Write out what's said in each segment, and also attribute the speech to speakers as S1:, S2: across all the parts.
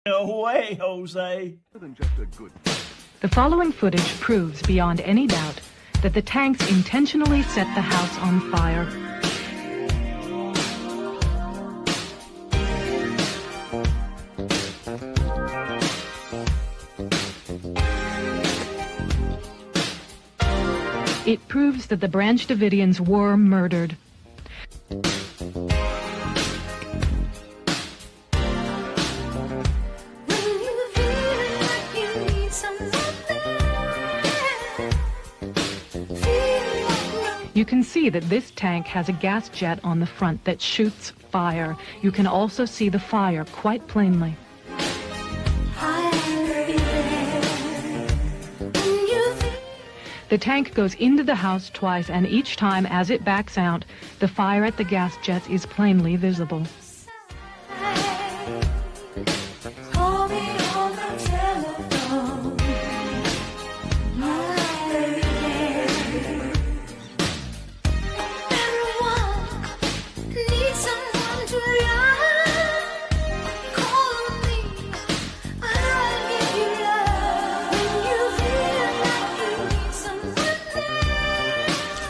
S1: No way, Jose.
S2: The following footage proves beyond any doubt that the tanks intentionally set the house on fire. It proves that the Branch Davidians were murdered. You can see that this tank has a gas jet on the front that shoots fire. You can also see the fire quite plainly. The tank goes into the house twice, and each time as it backs out, the fire at the gas jets is plainly visible.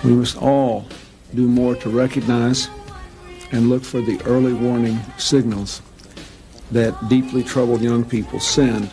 S3: We must all do more to recognize and look for the early warning signals that deeply troubled young people send.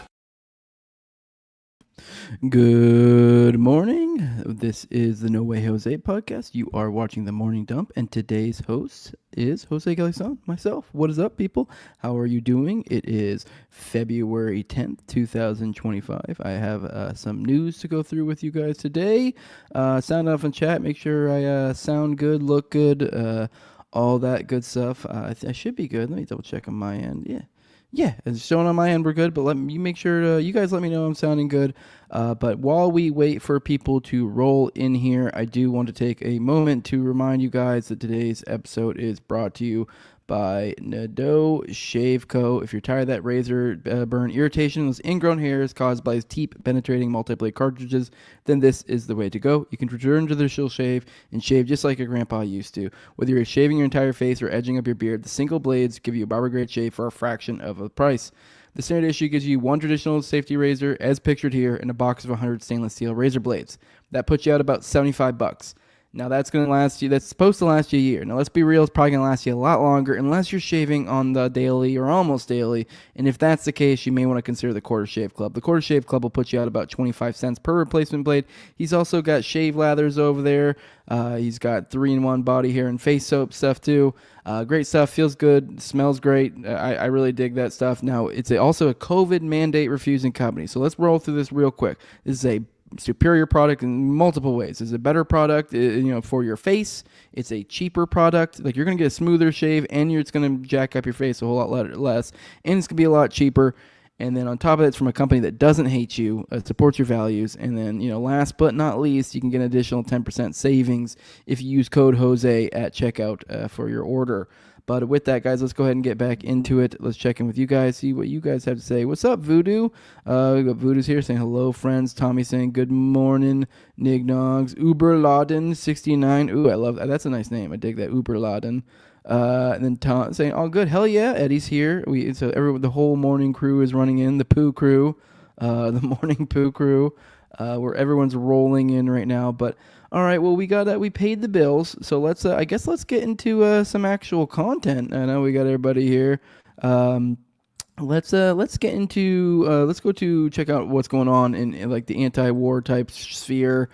S4: Good morning. This is the No Way Jose podcast. You are watching The Morning Dump, and today's host is Jose Galison, myself. What is up, people? How are you doing? It is February 10th, 2025. I have some news to go through with you guys today. Sound off in chat. Make sure I sound good, look good, all that good stuff. I should be good. Let me double check on my end. Yeah, it's showing on my end we're good, but let me make sure you guys let me know I'm sounding good. But while we wait for people to roll in here, I do want to take a moment to remind you guys that today's episode is brought to you by NWJ Shave Co. If you're tired of that razor burn irritation, those ingrown hairs caused by deep penetrating multi-blade cartridges, then this is the way to go. You can return to the Shill Shave and shave just like your grandpa used to. Whether you're shaving your entire face or edging up your beard, the single blades give you a barber grade shave for a fraction of the price. The standard issue gives you one traditional safety razor, as pictured here, and a box of 100 stainless steel razor blades. That puts you out about $75. Now that's going to last you, that's supposed to last you a year. Now let's be real, it's probably going to last you a lot longer unless you're shaving on the daily or almost daily. And if that's the case, you may want to consider the Quarter Shave Club. The Quarter Shave Club will put you out about 25 cents per replacement blade. He's also got shave lathers over there. He's got 3-in-1 body hair and face soap stuff too. Great stuff, feels good, smells great. I really dig that stuff. Now it's also a COVID mandate refusing company. So let's roll through this real quick. This is a superior product in multiple ways. It's a better product, for your face. It's a cheaper product. Like, you're going to get a smoother shave, and it's going to jack up your face a whole lot less, and it's going to be a lot cheaper. And then on top of it, it's from a company that doesn't hate you, supports your values. And then, last but not least, you can get an additional 10% savings if you use code Jose at checkout for your order. But with that, guys, let's go ahead and get back into it. Let's check in with you guys, see what you guys have to say. What's up, Voodoo? We got Voodoo's here saying hello, friends. Tommy saying good morning. Nignogs. Uberladen 69. Ooh, I love that. That's a nice name. I dig that, Uberladen. And then Tom saying, all good. Hell yeah, Eddie's here. The whole morning crew is running in. The poo crew, the morning poo crew, where everyone's rolling in right now. But all right, well, we paid the bills, so let's get into some actual content. I know we got everybody here. Let's go to check out what's going on in like the anti-war type sphere.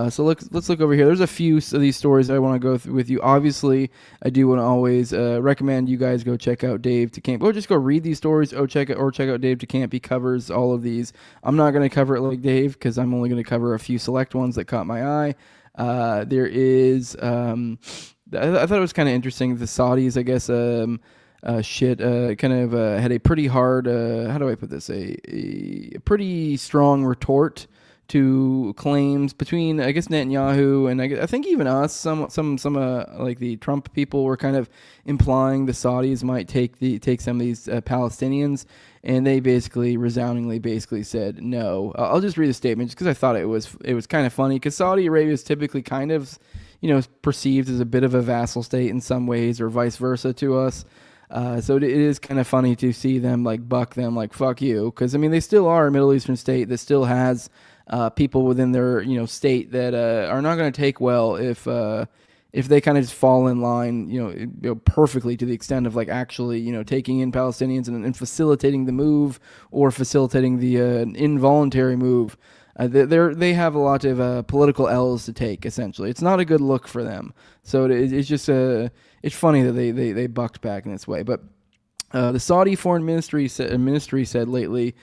S4: So let's look over here. There's a few of these stories I want to go through with you. Obviously, I do want to always recommend you guys go check out Dave DeCamp, or just go read these stories. Check out Dave DeCamp. He covers all of these. I'm not going to cover it like Dave because I'm only going to cover a few select ones that caught my eye. There is I thought it was kind of interesting. The Saudis, I guess, had a pretty hard, how do I put this, a pretty strong retort to claims between, I guess, Netanyahu and I think even us. Some like the Trump people were kind of implying the Saudis might take some of these Palestinians, and they resoundingly said no. I'll just read the statement just because I thought it was kind of funny, because Saudi Arabia is typically kind of perceived as a bit of a vassal state in some ways, or vice versa to us. So it is kind of funny to see them like buck them like fuck you, because I mean they still are a Middle Eastern state that still has people within their state that are not going to take well if they kind of just fall in line perfectly to the extent of like actually taking in Palestinians and facilitating the move or facilitating the involuntary move. They have a lot of political L's to take. Essentially, it's not a good look for them. So it's just it's funny that they bucked back in this way. But the Saudi Foreign Ministry said recently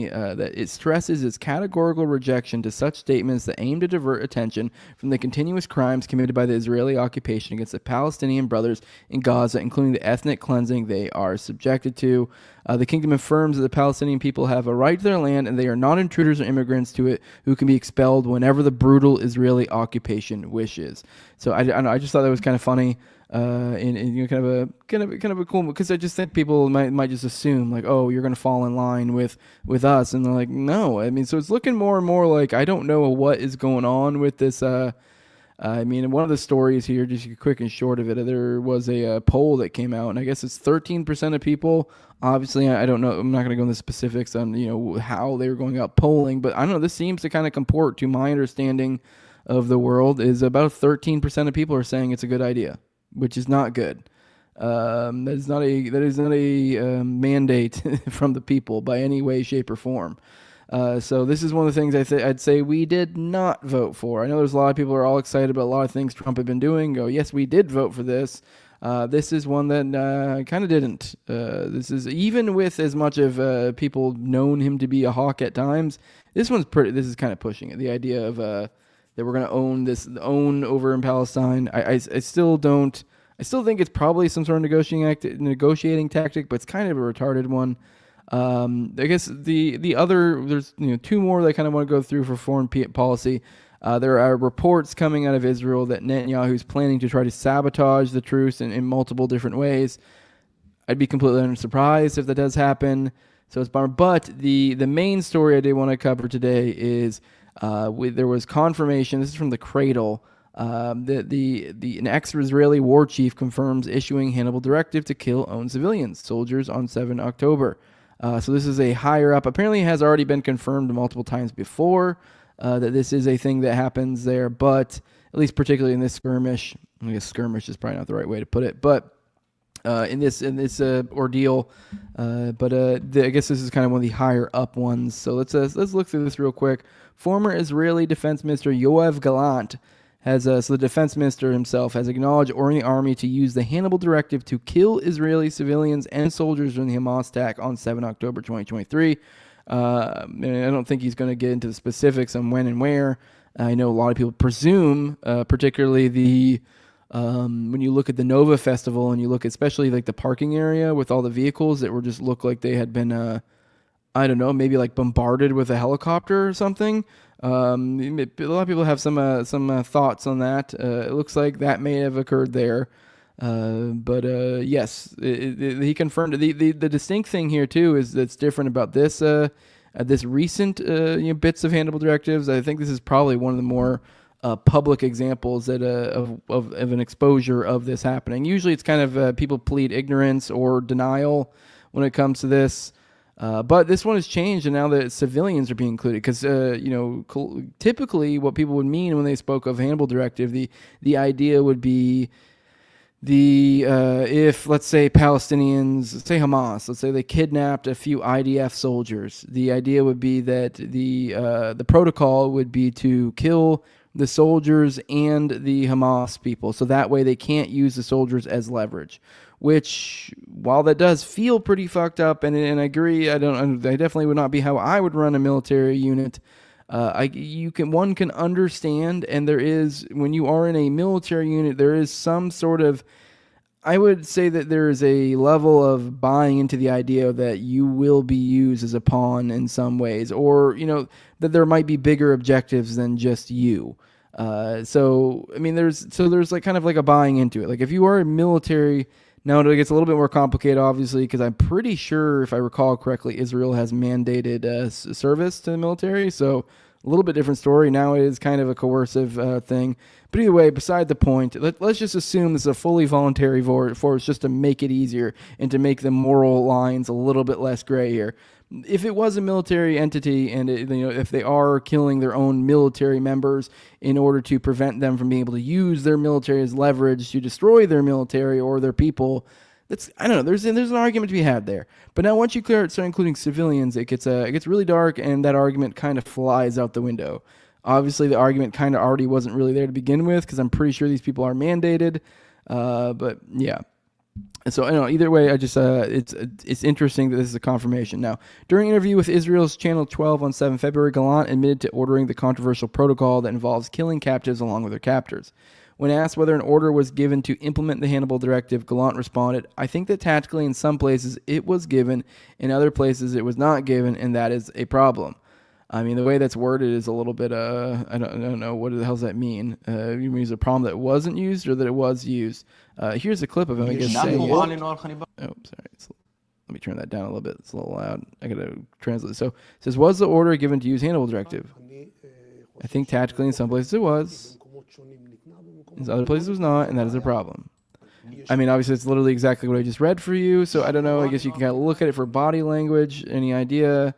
S4: that it stresses its categorical rejection to such statements that aim to divert attention from the continuous crimes committed by the Israeli occupation against the Palestinian brothers in Gaza, including the ethnic cleansing they are subjected to. The kingdom affirms that the Palestinian people have a right to their land and they are not intruders or immigrants to it who can be expelled whenever the brutal Israeli occupation wishes. So I just thought that was kind of funny. In kind of a cool, because I just think people might just assume like, oh, you're gonna fall in line with us, and they're like, no. I mean, so it's looking more and more like I don't know what is going on with this. I mean, one of the stories here, just quick and short of it, there was a poll that came out, and I guess it's 13% of people. Obviously, I don't know. I'm not going to go into specifics on how they were going out polling, but I don't know. This seems to kind of comport to my understanding of the world. Is about 13% of people are saying it's a good idea, which is not good. That is not a mandate from the people by any way, shape, or form. So this is one of the things I'd say we did not vote for. I know there's a lot of people who are all excited about a lot of things Trump had been doing. Go, yes, we did vote for this. This is one that kind of didn't. This is, even with as much of people known him to be a hawk at times, this is kind of pushing it. The idea of that we're going to own over in Palestine. I still don't. I still think it's probably some sort of negotiating tactic, but it's kind of a retarded one. I guess the other, there's two more that I kind of want to go through for foreign policy. There are reports coming out of Israel that Netanyahu is planning to try to sabotage the truce in multiple different ways. I'd be completely unsurprised if that does happen. So it's bummer. But the main story I did want to cover today is there was confirmation. This is from the Cradle. An ex-Israeli war chief confirms issuing Hannibal Directive to kill own civilians, soldiers on 7 October. So this is a higher up. Apparently, it has already been confirmed multiple times before that this is a thing that happens there. But at least particularly in this skirmish, I guess skirmish is probably not the right way to put it. But in this ordeal, I guess this is kind of one of the higher up ones. So let's look through this real quick. Former Israeli Defense Minister Yoav Gallant so the defense minister himself has acknowledged ordering the army to use the Hannibal Directive to kill Israeli civilians and soldiers during the Hamas attack on 7 October 2023. And I don't think he's going to get into the specifics on when and where. I know a lot of people presume, particularly when you look at the Nova Festival and you look especially like the parking area with all the vehicles that just look like they had been, I don't know, maybe like bombarded with a helicopter or something. A lot of people have some thoughts on that. It looks like that may have occurred there. But yes, he confirmed it. The distinct thing here too is that's different about this recent bits of Hannibal directives. I think this is probably one of the more public examples that of an exposure of this happening. Usually, it's kind of people plead ignorance or denial when it comes to this. But this one has changed, and now that civilians are being included, because typically what people would mean when they spoke of Hannibal Directive, the idea would be if let's say Palestinians, let's say Hamas, let's say they kidnapped a few IDF soldiers, the idea would be that the protocol would be to kill the soldiers and the Hamas people, so that way they can't use the soldiers as leverage. Which, while that does feel pretty fucked up, and I agree, I definitely would not be how I would run a military unit. One can understand, and there is, when you are in a military unit, there is some sort of, I would say that there is a level of buying into the idea that you will be used as a pawn in some ways, or that there might be bigger objectives than just you. So I mean, there's like kind of like a buying into it. Like if you are a military. Now it gets a little bit more complicated, obviously, because I'm pretty sure, if I recall correctly, Israel has mandated service to the military. So A little bit different story. Now it is kind of a coercive thing. But either way, beside the point, let's just assume this is a fully voluntary force just to make it easier and to make the moral lines a little bit less gray here. If it was a military entity and if they are killing their own military members in order to prevent them from being able to use their military as leverage to destroy their military or their people, I don't know. There's an argument to be had there. But now once you start including civilians, it gets really dark, and that argument kind of flies out the window. Obviously, the argument kind of already wasn't really there to begin with, because I'm pretty sure these people are mandated. But yeah. So I don't know. Either way, I just it's interesting that this is a confirmation. Now, during an interview with Israel's Channel 12 on 7 February, Gallant admitted to ordering the controversial protocol that involves killing captives along with their captors. When asked whether an order was given to implement the Hannibal Directive, Gallant responded, "I think that tactically in some places it was given, in other places it was not given, and that is a problem." I mean, the way that's worded is a little bit, I don't know, what the hell does that mean? You mean it's a problem that wasn't used or that it was used? Here's a clip of him, I guess, saying it. Oh, sorry. Let me turn that down a little bit. It's a little loud. I got to translate. So it says, was the order given to use Hannibal Directive? I think tactically in some places it was. In other places it was not, and that is a problem. I mean, obviously it's literally exactly what I just read for you, so I don't know. I guess you can kind of look at it for body language. Any idea?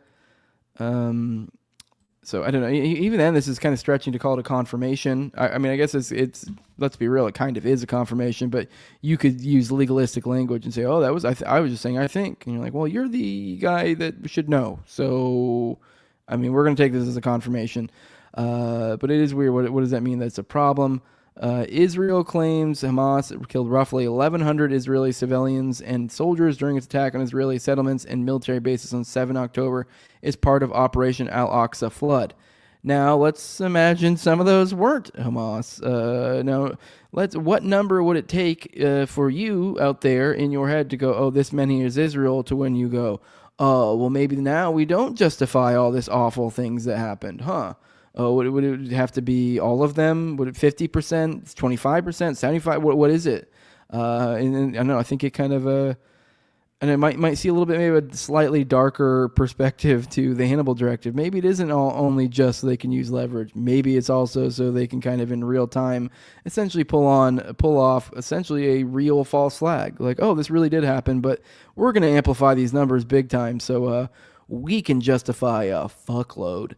S4: So I don't know. Even then, this is kind of stretching to call it a confirmation. I mean, I guess it's. Let's be real. It kind of is a confirmation, but you could use legalistic language and say, "Oh, that was I was just saying I think," and you're like, "Well, you're the guy that should know." So, I mean, we're going to take this as a confirmation, but it is weird. What does that mean? That's a problem. Israel claims Hamas killed roughly 1,100 Israeli civilians and soldiers during its attack on Israeli settlements and military bases on 7 October as part of Operation Al-Aqsa Flood. Now, let's imagine some of those weren't Hamas. Now, what number would it take for you out there in your head to go, oh, this many is Israel, to when you go, oh, well, maybe now we don't justify all this awful things that happened, huh? Oh, would it have to be all of them? Would it 50%, 25%, 75%? What is it? And I don't know. I think it kind of and I might see a little bit maybe a slightly darker perspective to the Hannibal Directive. Maybe it isn't only just so they can use leverage. Maybe it's also so they can kind of in real time essentially pull off essentially a real false flag. Like, oh, this really did happen, but we're going to amplify these numbers big time so we can justify a fuckload.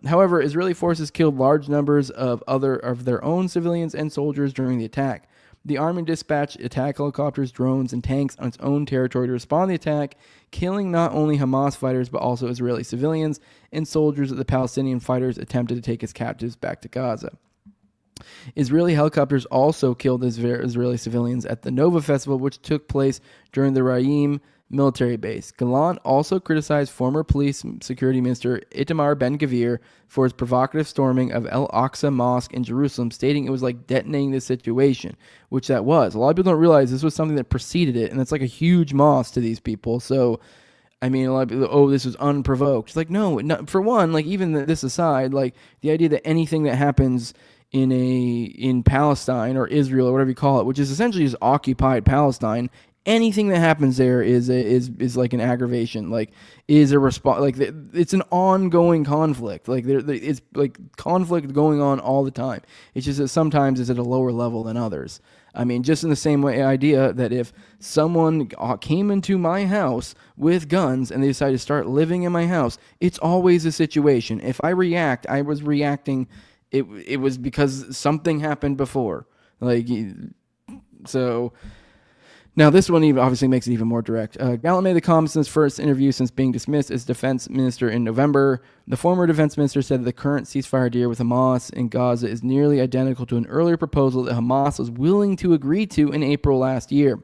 S4: However, Israeli forces killed large numbers of their own civilians and soldiers during the attack. The army dispatched attack helicopters, drones, and tanks on its own territory to respond to the attack, killing not only Hamas fighters but also Israeli civilians and soldiers that the Palestinian fighters attempted to take as captives back to Gaza. Israeli helicopters also killed Israeli civilians at the Nova Festival, which took place during the Recieving military base. Gallant also criticized former police security minister Itamar Ben-Gvir for his provocative storming of Al-Aqsa Mosque in Jerusalem, stating it was like detonating the situation, which that was. A lot of people don't realize this was something that preceded it, and it's like a huge mosque to these people. So, I mean, a lot of people, oh, this was unprovoked. It's like, no, for one, like even this aside, like the idea that anything that happens in Palestine or Israel or whatever you call it, which is essentially just occupied Palestine, anything that happens there is like an aggravation, like is a response, like it's an ongoing conflict. Like it's like conflict going on all the time. It's just that sometimes it's at a lower level than others. I mean, just in the same way, idea that if someone came into my house with guns and they decided to start living in my house, it's always a situation. If I was reacting. It was because something happened before. Like, so. Now, this one even obviously makes it even more direct. Gallant made the comments in his first interview since being dismissed as defense minister in November. The former defense minister said that the current ceasefire deal with Hamas in Gaza is nearly identical to an earlier proposal that Hamas was willing to agree to in April last year.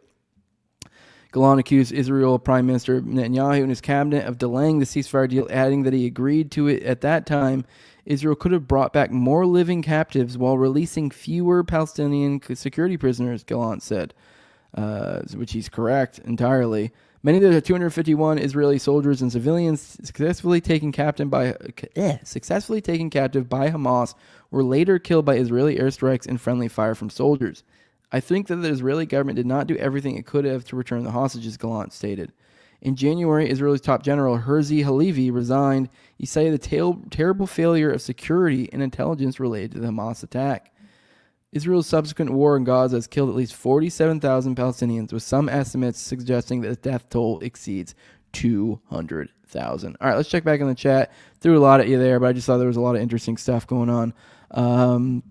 S4: Gallant accused Israel Prime Minister Netanyahu and his cabinet of delaying the ceasefire deal, adding that he agreed to it at that time. Israel could have brought back more living captives while releasing fewer Palestinian security prisoners, Gallant said, which he's correct entirely. Many of the 251 Israeli soldiers and civilians successfully taken captive by Hamas were later killed by Israeli airstrikes and friendly fire from soldiers. I think that the Israeli government did not do everything it could have to return the hostages, Gallant stated. In January, Israel's top general, Herzi Halevi, resigned. He cited the terrible failure of security and intelligence related to the Hamas attack. Israel's subsequent war in Gaza has killed at least 47,000 Palestinians, with some estimates suggesting that the death toll exceeds 200,000. All right, let's check back in the chat. Threw a lot at you there, but I just thought there was a lot of interesting stuff going on. And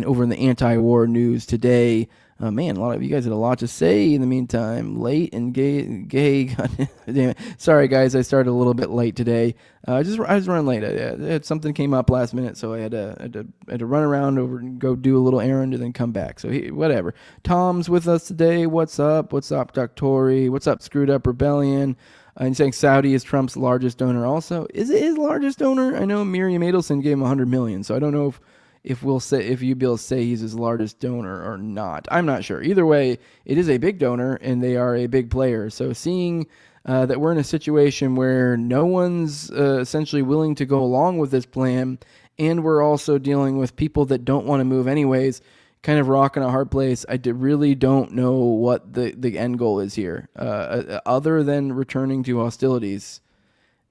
S4: over in the anti-war news today, man, a lot of you guys had a lot to say in the meantime. Late and gay. God damn it. Sorry, guys, I started a little bit late today. I was running late. I had something came up last minute, so I had to run around over and go do a little errand and then come back. So whatever. Tom's with us today. What's up? What's up, Doctori? What's up, Screwed Up Rebellion? And saying Saudi is Trump's largest donor. Also, is it his largest donor? I know Miriam Adelson gave him $100 million, so I don't know if you'd be able to say he's his largest donor or not. I'm not sure. Either way, it is a big donor, and they are a big player. So seeing that we're in a situation where no one's essentially willing to go along with this plan, and we're also dealing with people that don't want to move anyways, kind of rocking a hard place. I really don't know what the end goal is here, other than returning to hostilities.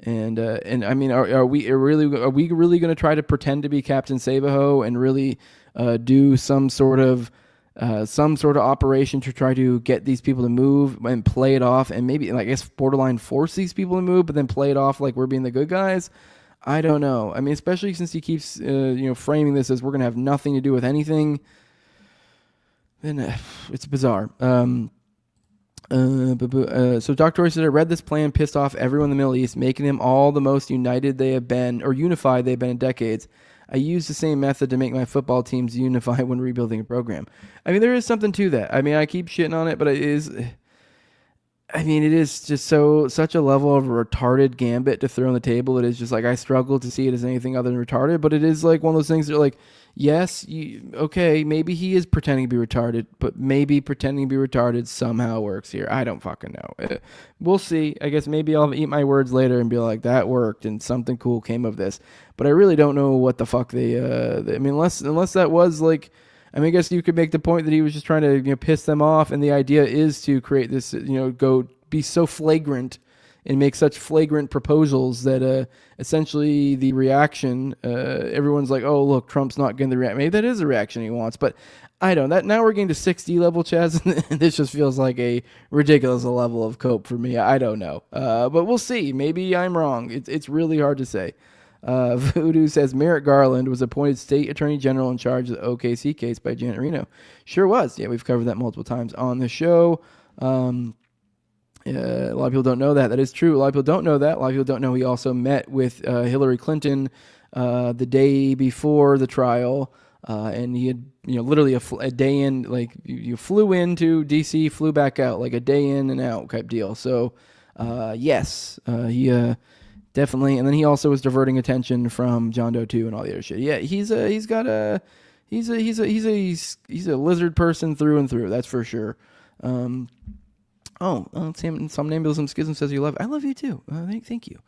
S4: And I mean, are we really going to try to pretend to be Captain Sabaho and really do some sort of operation to try to get these people to move and play it off, and maybe, I guess, borderline force these people to move, but then play it off like we're being the good guys? I don't know. I mean, especially since he keeps framing this as we're going to have nothing to do with anything. Then it's bizarre. So Dr. said, I read this plan, pissed off everyone in the Middle East, making them all the most unified they've been in decades. I used the same method to make my football teams unify when rebuilding a program. I mean, there is something to that. I mean, I keep shitting on it, but it is just such a level of retarded gambit to throw on the table. It is just like, I struggle to see it as anything other than retarded, but it is like one of those things that are like, yes, okay, maybe he is pretending to be retarded, but maybe pretending to be retarded somehow works here. I don't fucking know. We'll see. I guess maybe I'll eat my words later and be like, that worked and something cool came of this. But I really don't know what the fuck unless that was like, I guess you could make the point that he was just trying to piss them off, and the idea is to create this, go be so flagrant and make such flagrant proposals that essentially the reaction, everyone's like, oh, look, Trump's not getting the reaction. Maybe that is the reaction he wants, but I don't know. Now we're getting to 6D level, Chaz, and this just feels like a ridiculous level of cope for me. I don't know. But we'll see. Maybe I'm wrong. It's really hard to say. Voodoo says Merrick Garland was appointed state attorney general in charge of the OKC case by Janet Reno. Sure was. Yeah, we've covered that multiple times on the show. A lot of people don't know that. That is true. A lot of people don't know that. A lot of people don't know he also met with Hillary Clinton the day before the trial, and he had literally a day in, like you flew into D.C., flew back out, like a day in and out type deal. So yes, he definitely. And then he also was diverting attention from John Doe 2 and all the other shit. Yeah, he's a lizard person through and through. That's for sure. Some name some schism says you love. I love you too. Thank you.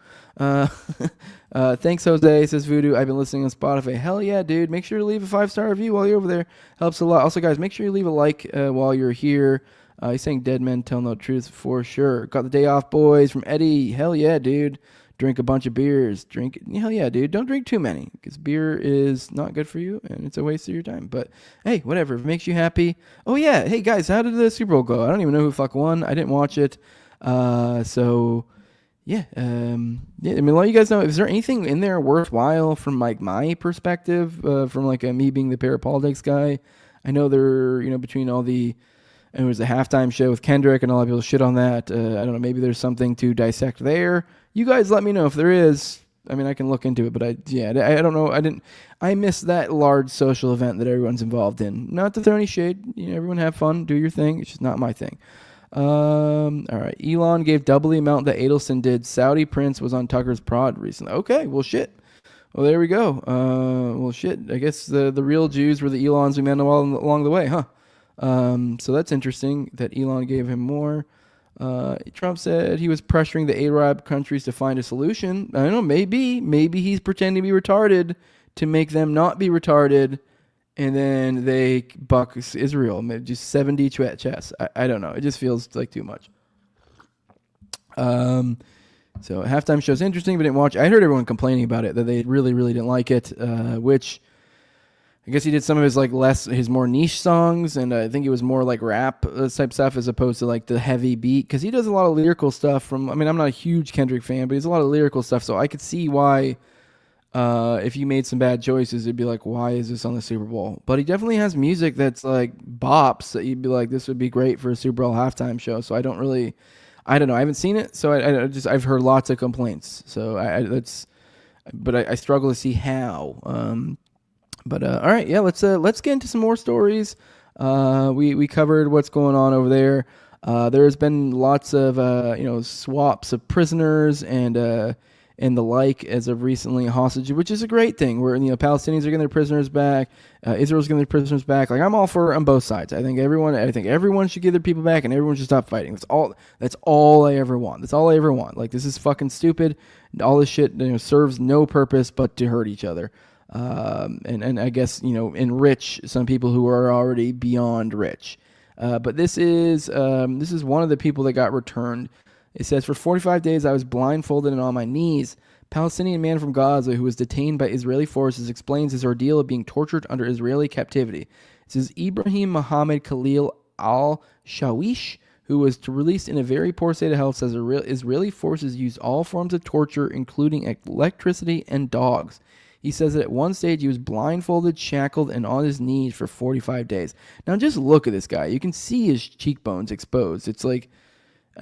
S4: Thanks, Jose, says Voodoo. I've been listening on Spotify. Hell yeah, dude. Make sure to leave a 5-star review while you're over there. Helps a lot. Also, guys, make sure you leave a like while you're here. He's saying dead men tell no truth for sure. Got the day off, boys, from Eddie. Hell yeah, dude. Drink a bunch of beers. Hell yeah, dude. Don't drink too many, because beer is not good for you and it's a waste of your time. But hey, whatever. If it makes you happy. Oh yeah. Hey guys, how did the Super Bowl go? I don't even know who fuck won. I didn't watch it. So yeah. I mean, let you guys know, is there anything in there worthwhile from like my perspective, from like me being the parapolitics guy? I know there, between all the, and it was a halftime show with Kendrick and a lot of people shit on that. I don't know. Maybe there's something to dissect there. You guys let me know if there is. I mean, I can look into it, but I don't know. I missed that large social event that everyone's involved in. Not to throw any shade. Everyone have fun, do your thing. It's just not my thing. All right. Elon gave double the amount that Adelson did. Saudi prince was on Tucker's prod recently. Okay, well, shit. Well, there we go. Well, shit. I guess the real Jews were the Elons we met along the way, huh? So that's interesting that Elon gave him more. Trump said he was pressuring the Arab countries to find a solution. I don't know, maybe he's pretending to be retarded to make them not be retarded, and then they buck Israel. Maybe just 70 chess. I don't know. It just feels like too much. So halftime show's interesting, but didn't watch. I heard everyone complaining about it, that they really, really didn't like it, which I guess he did some of his more niche songs, and I think it was more like rap type stuff as opposed to like the heavy beat, because he does a lot of lyrical stuff I'm not a huge Kendrick fan, but he's a lot of lyrical stuff, so I could see why if you made some bad choices, it'd be like, why is this on the Super Bowl? But he definitely has music that's like bops that you'd be like, this would be great for a Super Bowl halftime show, so I don't know, I haven't seen it, so I've heard lots of complaints, so I struggle to see how. But all right, yeah, let's get into some more stories. We covered what's going on over there. There's been lots of swaps of prisoners and the like as of recently, hostage, which is a great thing. Where Palestinians are getting their prisoners back, Israel's getting their prisoners back. Like, I'm all for on both sides. I think everyone should give their people back, and everyone should stop fighting. That's all I ever want. That's all I ever want. Like, this is fucking stupid. All this shit serves no purpose but to hurt each other. And I guess, enrich some people who are already beyond rich. But this is one of the people that got returned. It says, for 45 days I was blindfolded and on my knees. Palestinian man from Gaza who was detained by Israeli forces explains his ordeal of being tortured under Israeli captivity. It says Ibrahim Mohammed Khalil al-Shawish, who was released in a very poor state of health, says Israeli forces used all forms of torture, including electricity and dogs. He says that at one stage he was blindfolded, shackled, and on his knees for 45 days. Now just look at this guy. You can see his cheekbones exposed. It's like,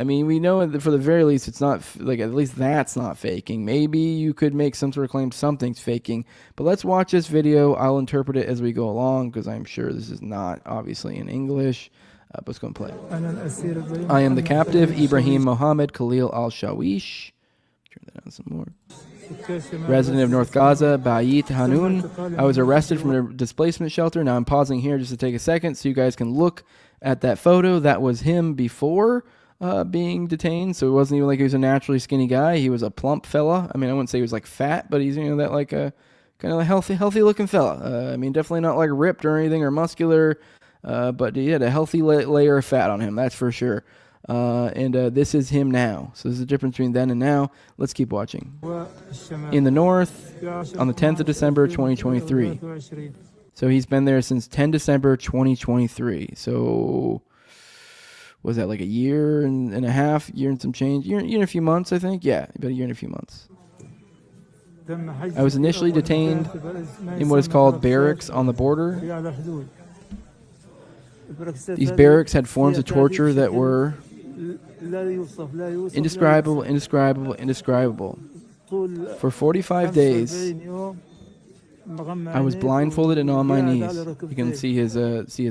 S4: we know that for the very least it's not, like, at least that's not faking. Maybe you could make some sort of claim something's faking. But let's watch this video. I'll interpret it as we go along, because I'm sure this is not obviously in English. But let's go and play. I am the captive, Ibrahim Mohammed Khalil al-Shawish. Turn that down some more. Resident of North Gaza, Bayit Hanun. I was arrested from a displacement shelter. Now I'm pausing here just to take a second so you guys can look at that photo. That was him before being detained. So it wasn't even like he was a naturally skinny guy. He was a plump fella. I wouldn't say he was like fat, but he's that like a kind of a healthy looking fella. Definitely not like ripped or anything or muscular, but he had a healthy layer of fat on him. That's for sure. And this is him now. So there's a difference between then and now. Let's keep watching. In the north, on the 10th of December, 2023. So he's been there since 10 December, 2023. So was that like a year and a half, year and some change? Year and a few months, I think. Yeah, about a year and a few months. I was initially detained in what is called barracks on the border. These barracks had forms of torture that were indescribable. For 45 days, I was blindfolded and on my knees. You can see his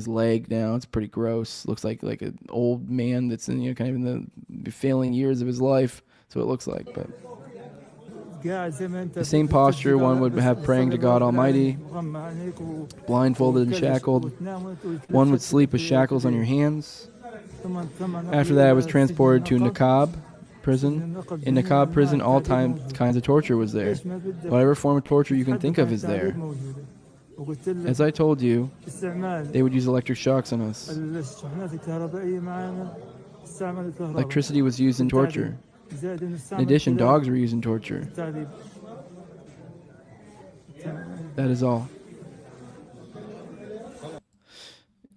S4: leg now. It's pretty gross. Looks like an old man that's in kind of in the failing years of his life. That's what it looks like. But the same posture one would have praying to God Almighty, blindfolded and shackled. One would sleep with shackles on your hands. After that, I was transported to Naqab prison. In Naqab prison, all kinds of torture was there. Whatever form of torture you can think of is there. As I told you, they would use electric shocks on us. Electricity was used in torture. In addition, dogs were used in torture. That is all.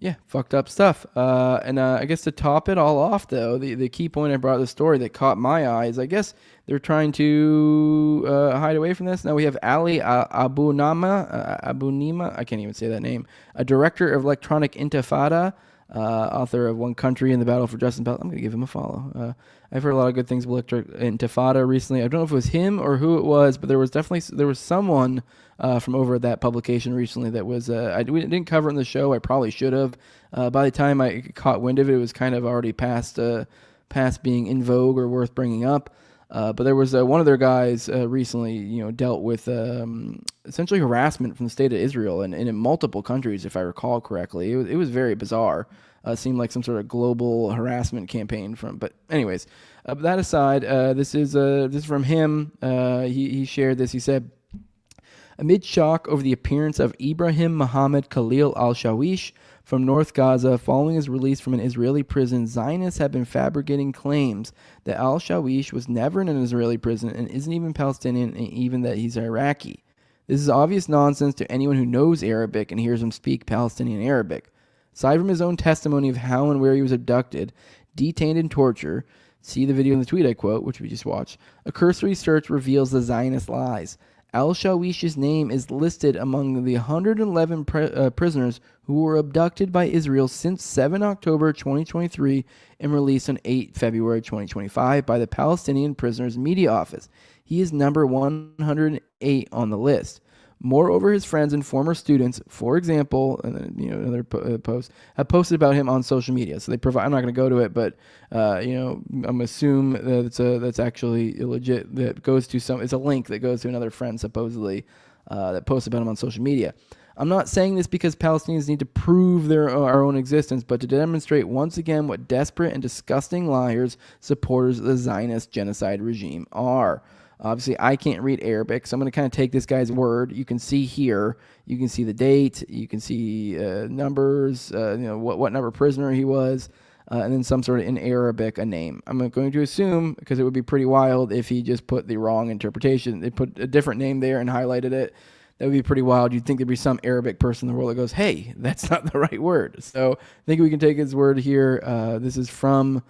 S4: Yeah, fucked up stuff. And I guess to top it all off, though, the key point I brought to the story that caught my eye is I guess they're trying to hide away from this. Now we have Ali Abu Nima, I can't even say that name, a director of Electronic Intifada, author of One Country in the Battle for Justice. I'm going to give him a follow. I've heard a lot of good things about Electric Intifada recently. I don't know if it was him or who it was, but there was someone from over at that publication recently that was, we didn't cover it in the show. I probably should have. By the time I caught wind of it, it was kind of already past being in vogue or worth bringing up. But there was one of their guys recently, dealt with essentially harassment from the state of Israel and in multiple countries, if I recall correctly. It was very bizarre. Seemed like some sort of global harassment campaign but anyways, that aside, this is from him. He shared this. He said, Amid shock over the appearance of Ibrahim Mohammed Khalil al-Shawish from North Gaza following his release from an Israeli prison, Zionists have been fabricating claims that al-Shawish was never in an Israeli prison and isn't even Palestinian, and even that he's Iraqi. This is obvious nonsense to anyone who knows Arabic and hears him speak Palestinian Arabic. Aside from his own testimony of how and where he was abducted, detained, and tortured, see the video in the tweet I quote, which we just watched, a cursory search reveals the Zionist lies. Al-Shawish's name is listed among the 111 prisoners who were abducted by Israel since 7 October 2023 and released on 8 February 2025 by the Palestinian Prisoners Media Office. He is number 108 on the list. Moreover, his friends and former students, for example, another post, have posted about him on social media. So they provide. I'm not going to go to it, but I'm assume that that's actually legit. That goes to some. It's a link that goes to another friend supposedly that posted about him on social media. I'm not saying this because Palestinians need to prove our own existence, but to demonstrate once again what desperate and disgusting liars supporters of the Zionist genocide regime are. Obviously, I can't read Arabic, so I'm going to kind of take this guy's word. You can see here, you can see the date, you can see numbers, what number prisoner he was, and then some sort of in Arabic a name. I'm going to assume, because it would be pretty wild if he just put the wrong interpretation. They put a different name there and highlighted it. That would be pretty wild. You'd think there'd be some Arabic person in the world that goes, hey, that's not the right word. So I think we can take his word here. This is from...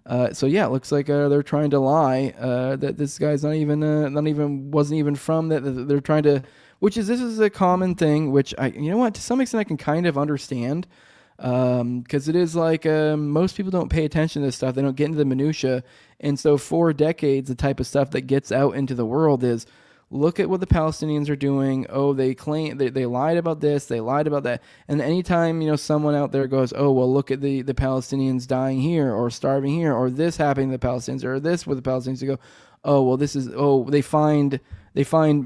S4: it looks like they're trying to lie that this guy's wasn't even from that. They're trying to, this is a common thing, which to some extent I can kind of understand, because it is like most people don't pay attention to this stuff. They don't get into the minutia, and so for decades, the type of stuff that gets out into the world is, look at what the Palestinians are doing. Oh, they claim they lied about this, they lied about that. And anytime, someone out there goes, oh, well, look at the Palestinians dying here or starving here or this happening to the Palestinians or this with the Palestinians, you go, oh, well, they find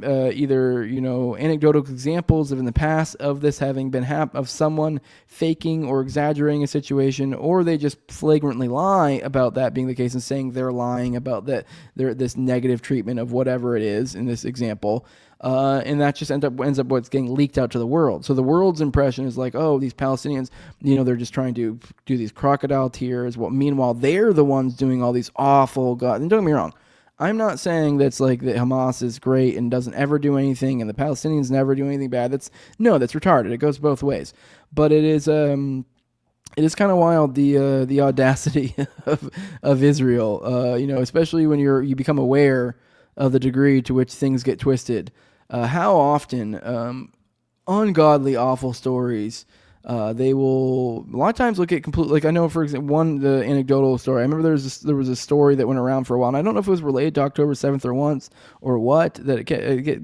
S4: either, anecdotal examples of in the past of this having been of someone faking or exaggerating a situation, or they just flagrantly lie about that being the case and saying they're lying about that, this negative treatment of whatever it is in this example. And that just ends up what's getting leaked out to the world. So the world's impression is like, oh, these Palestinians, they're just trying to do these crocodile tears. Well, meanwhile, they're the ones doing all these awful and don't get me wrong, I'm not saying that's like that Hamas is great and doesn't ever do anything and the Palestinians never do anything bad. That's retarded. It goes both ways. But it is kind of wild, the audacity of Israel, especially when you become aware of the degree to which things get twisted. How often ungodly, awful stories they will a lot of times look at completely, like I know, for example, the anecdotal story. I remember there was a story that went around for a while, and I don't know if it was related to October 7th or what, that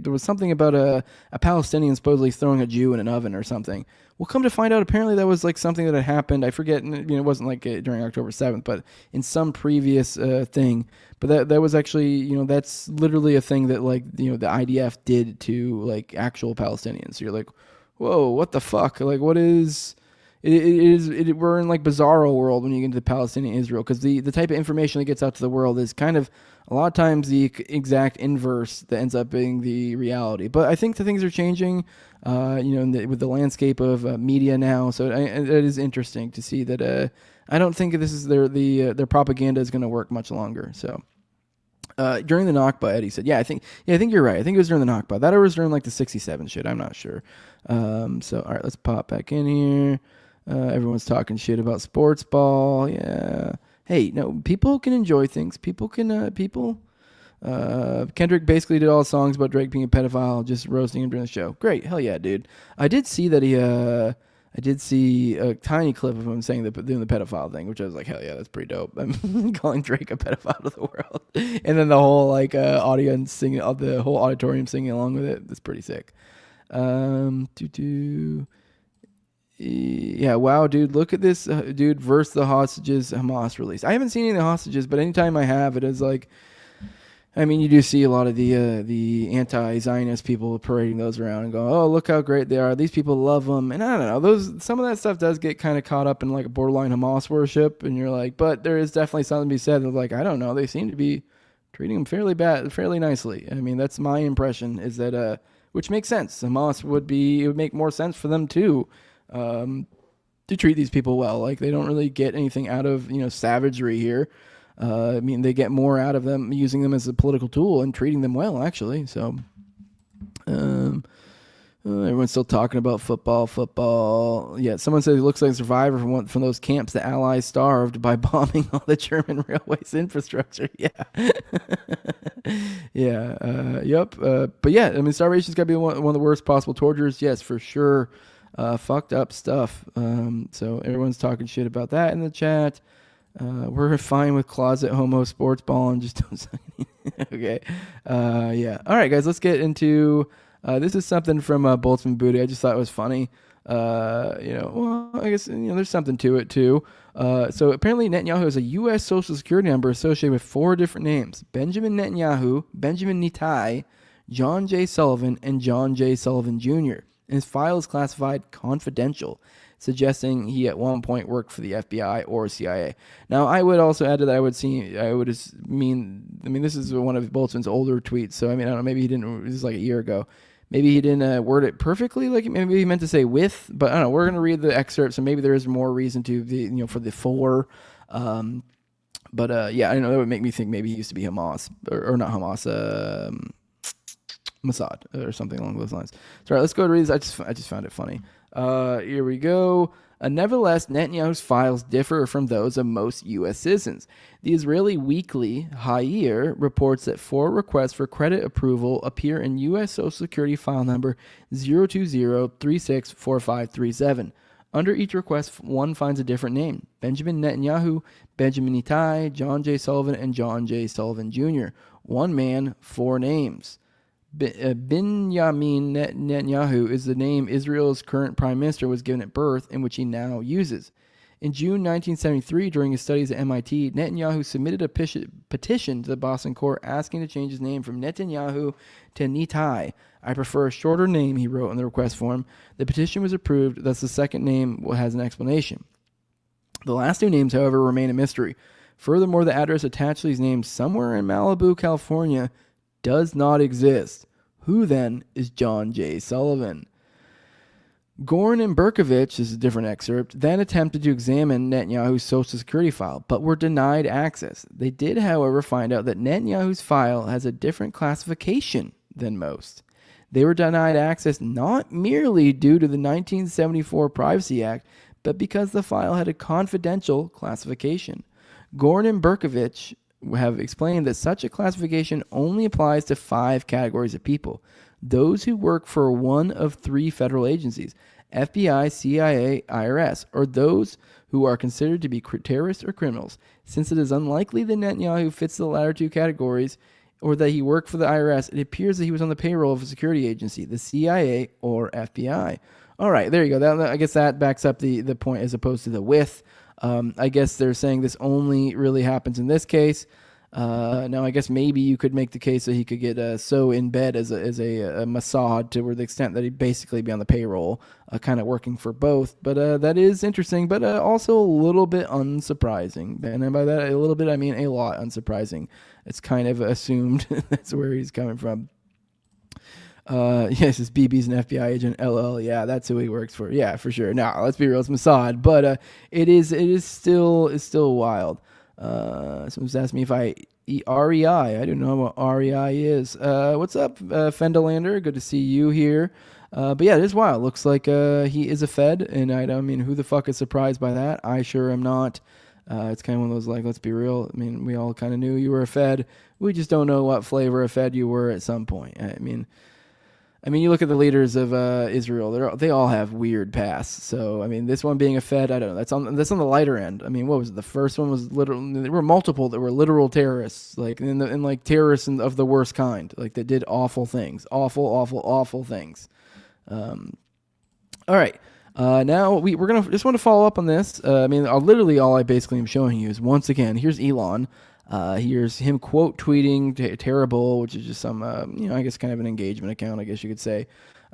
S4: there was something about a Palestinian supposedly throwing a Jew in an oven or something. Well, come to find out, apparently that was like something that had happened. I forget, it wasn't like during October 7th, but in some previous thing. But that was actually, that's literally a thing that the IDF did to like actual Palestinians. So you're like, whoa, what the fuck? Like, what is it? We're in like bizarro world when you get into Palestinian Israel, because the type of information that gets out to the world is kind of a lot of times the exact inverse that ends up being the reality. But I think the things are changing, with the landscape of media now. So it is interesting to see that. I don't think this is their propaganda is going to work much longer. So. During the Nakba, Eddie said, I think you're right. I think it was during the Nakba. That was during like the 67 shit. I'm not sure. So, all right, let's pop back in here. Everyone's talking shit about sports ball. Yeah. Hey, no, people can enjoy things. Kendrick basically did all songs about Drake being a pedophile, just roasting him during the show. Great. Hell yeah, dude. I did see that I did see a tiny clip of him saying doing the pedophile thing, which I was like, hell yeah, that's pretty dope. I'm calling Drake a pedophile to the world. And then the whole audience singing, the whole auditorium singing along with it. That's pretty sick. Yeah, wow, dude, look at this, dude, verse the hostages Hamas release. I haven't seen any of the hostages, but anytime I have, it is like, I mean, you do see a lot of the anti-Zionist people parading those around and going, oh, look how great they are. These people love them. And I don't know, some of that stuff does get kind of caught up in like a borderline Hamas worship. And you're like, but there is definitely something to be said of like, I don't know, they seem to be treating them fairly nicely. I mean, that's my impression, is that, which makes sense. Hamas it would make more sense for them too, to treat these people well. Like, they don't really get anything out of, savagery here. I mean, they get more out of them using them as a political tool and treating them well, actually. So, everyone's still talking about football. Yeah, someone says he looks like a survivor from those camps the Allies starved by bombing all the German railways infrastructure. Yeah. Yep. But yeah, I mean, starvation's got to be one of the worst possible tortures. Yes, for sure. Fucked up stuff. So everyone's talking shit about that in the chat. We're fine with closet homo sports ball and just don't. Okay. Yeah. All right, guys, let's get into. This is something from Boltzmann Booty. I just thought it was funny. Well, I guess there's something to it too. So apparently Netanyahu has a U.S. Social Security number associated with 4 different names: Benjamin Netanyahu, Benjamin Netai, John J. Sullivan, and John J. Sullivan Jr. And his file is classified confidential, suggesting he at one point worked for the FBI or CIA. Now, I would also add to that, this is one of Boltzmann's older tweets, so I mean, I don't know, maybe he didn't, this is like a year ago. Maybe he didn't word it perfectly, like maybe he meant to say with, but I don't know, we're going to read the excerpts, and maybe there is more reason to, for the 4. Yeah, I don't know, that would make me think maybe he used to be Hamas, or not Hamas, Mossad, or something along those lines. So, all right, let's go to read this. I just found it funny. Here we go. Nevertheless, Netanyahu's files differ from those of most U.S. citizens. The Israeli weekly Hayir reports that 4 requests for credit approval appear in U.S. Social Security file number 020364537. Under each request, one finds a different name: Benjamin Netanyahu, Benjamin Netai, John J. Sullivan, and John J. Sullivan Jr. One man, 4 names. Benjamin Netanyahu is the name Israel's current prime minister was given at birth, and which he now uses. In June 1973, during his studies at MIT, Netanyahu submitted a petition to the Boston court asking to change his name from Netanyahu to Netai. "I prefer a shorter name," he wrote in the request form. The petition was approved, thus the second name has an explanation. The last 2 names, however, remain a mystery. Furthermore, the address attached to these names, somewhere in Malibu, California, does not exist. Who then is John J. Sullivan? Gorn and Berkovich, this is a different excerpt, then attempted to examine Netanyahu's Social Security file, but were denied access. They did, however, find out that Netanyahu's file has a different classification than most. They were denied access not merely due to the 1974 Privacy Act, but because the file had a confidential classification. Gorn and Berkovich have explained that such a classification only applies to 5 categories of people: those who work for one of 3 federal agencies, FBI, CIA, IRS, or those who are considered to be terrorists or criminals. Since it is unlikely that Netanyahu fits the latter 2 categories, or that he worked for the IRS, it appears that he was on the payroll of a security agency, the CIA or FBI. All right, there you go. I guess that backs up the point as opposed to the with. I guess they're saying this only really happens in this case. Now, I guess maybe you could make the case that he could get so in bed as a Mossad to where the extent that he'd basically be on the payroll, kind of working for both. But that is interesting, but also a little bit unsurprising. And by that, a little bit, I mean a lot unsurprising. It's kind of assumed that's where he's coming from. Yes, it's BB's an FBI agent. LL, yeah, that's who he works for. Yeah, for sure. Now, let's be real, it's Mossad, but it is still wild. Someone's asked me if I eat REI. I don't know what REI is. What's up, Fendelander? Good to see you here. But yeah, it is wild. Looks like he is a Fed, and I mean, who the fuck is surprised by that? I sure am not. It's kind of one of those, like, let's be real. I mean, we all kind of knew you were a Fed. We just don't know what flavor of Fed you were at some point. I mean, you look at the leaders of Israel; they all have weird pasts. So, I mean, this one being a Fed, I don't know. That's on the lighter end. I mean, what was it? The first one was literal. There were multiple that were literal terrorists, like like terrorists of the worst kind, like that did awful things, awful things. All right. Now we're gonna just want to follow up on this. I mean, literally all I basically am showing you is, once again, here's Elon. Here's him quote tweeting terrible, which is just some, I guess kind of an engagement account, I guess you could say.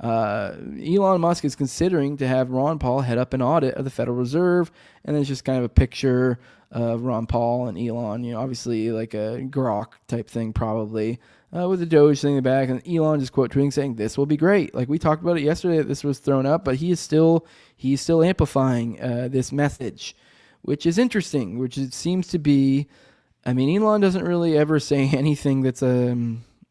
S4: Elon Musk is considering to have Ron Paul head up an audit of the Federal Reserve, and it's just kind of a picture of Ron Paul and Elon, obviously like a grok type thing probably, with the DOGE thing in the back, and Elon just quote tweeting saying this will be great. Like we talked about it yesterday that this was thrown up, but he's still amplifying this message, which is interesting, which it seems to be. I mean, Elon doesn't really ever say anything that's at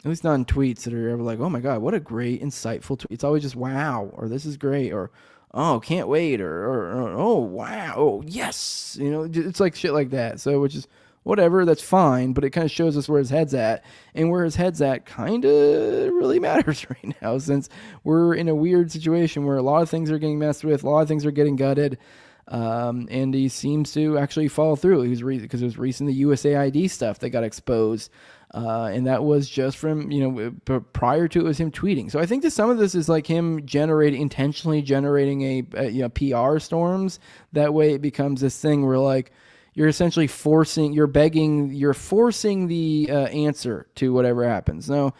S4: least not in tweets that are ever like, oh my God, what a great, insightful tweet. It's always just, wow, or this is great, or, oh, can't wait, or oh, wow, oh, yes. It's like shit like that. So, which is whatever, that's fine, but it kind of shows us where his head's at. And where his head's at kind of really matters right now, since we're in a weird situation where a lot of things are getting messed with, a lot of things are getting gutted. And he seems to actually follow through. Because it was recent the USAID stuff that got exposed. And that was just from, prior to it was him tweeting. So I think that some of this is like him intentionally generating a PR storms. That way it becomes this thing where like you're essentially forcing the answer to whatever happens. Now,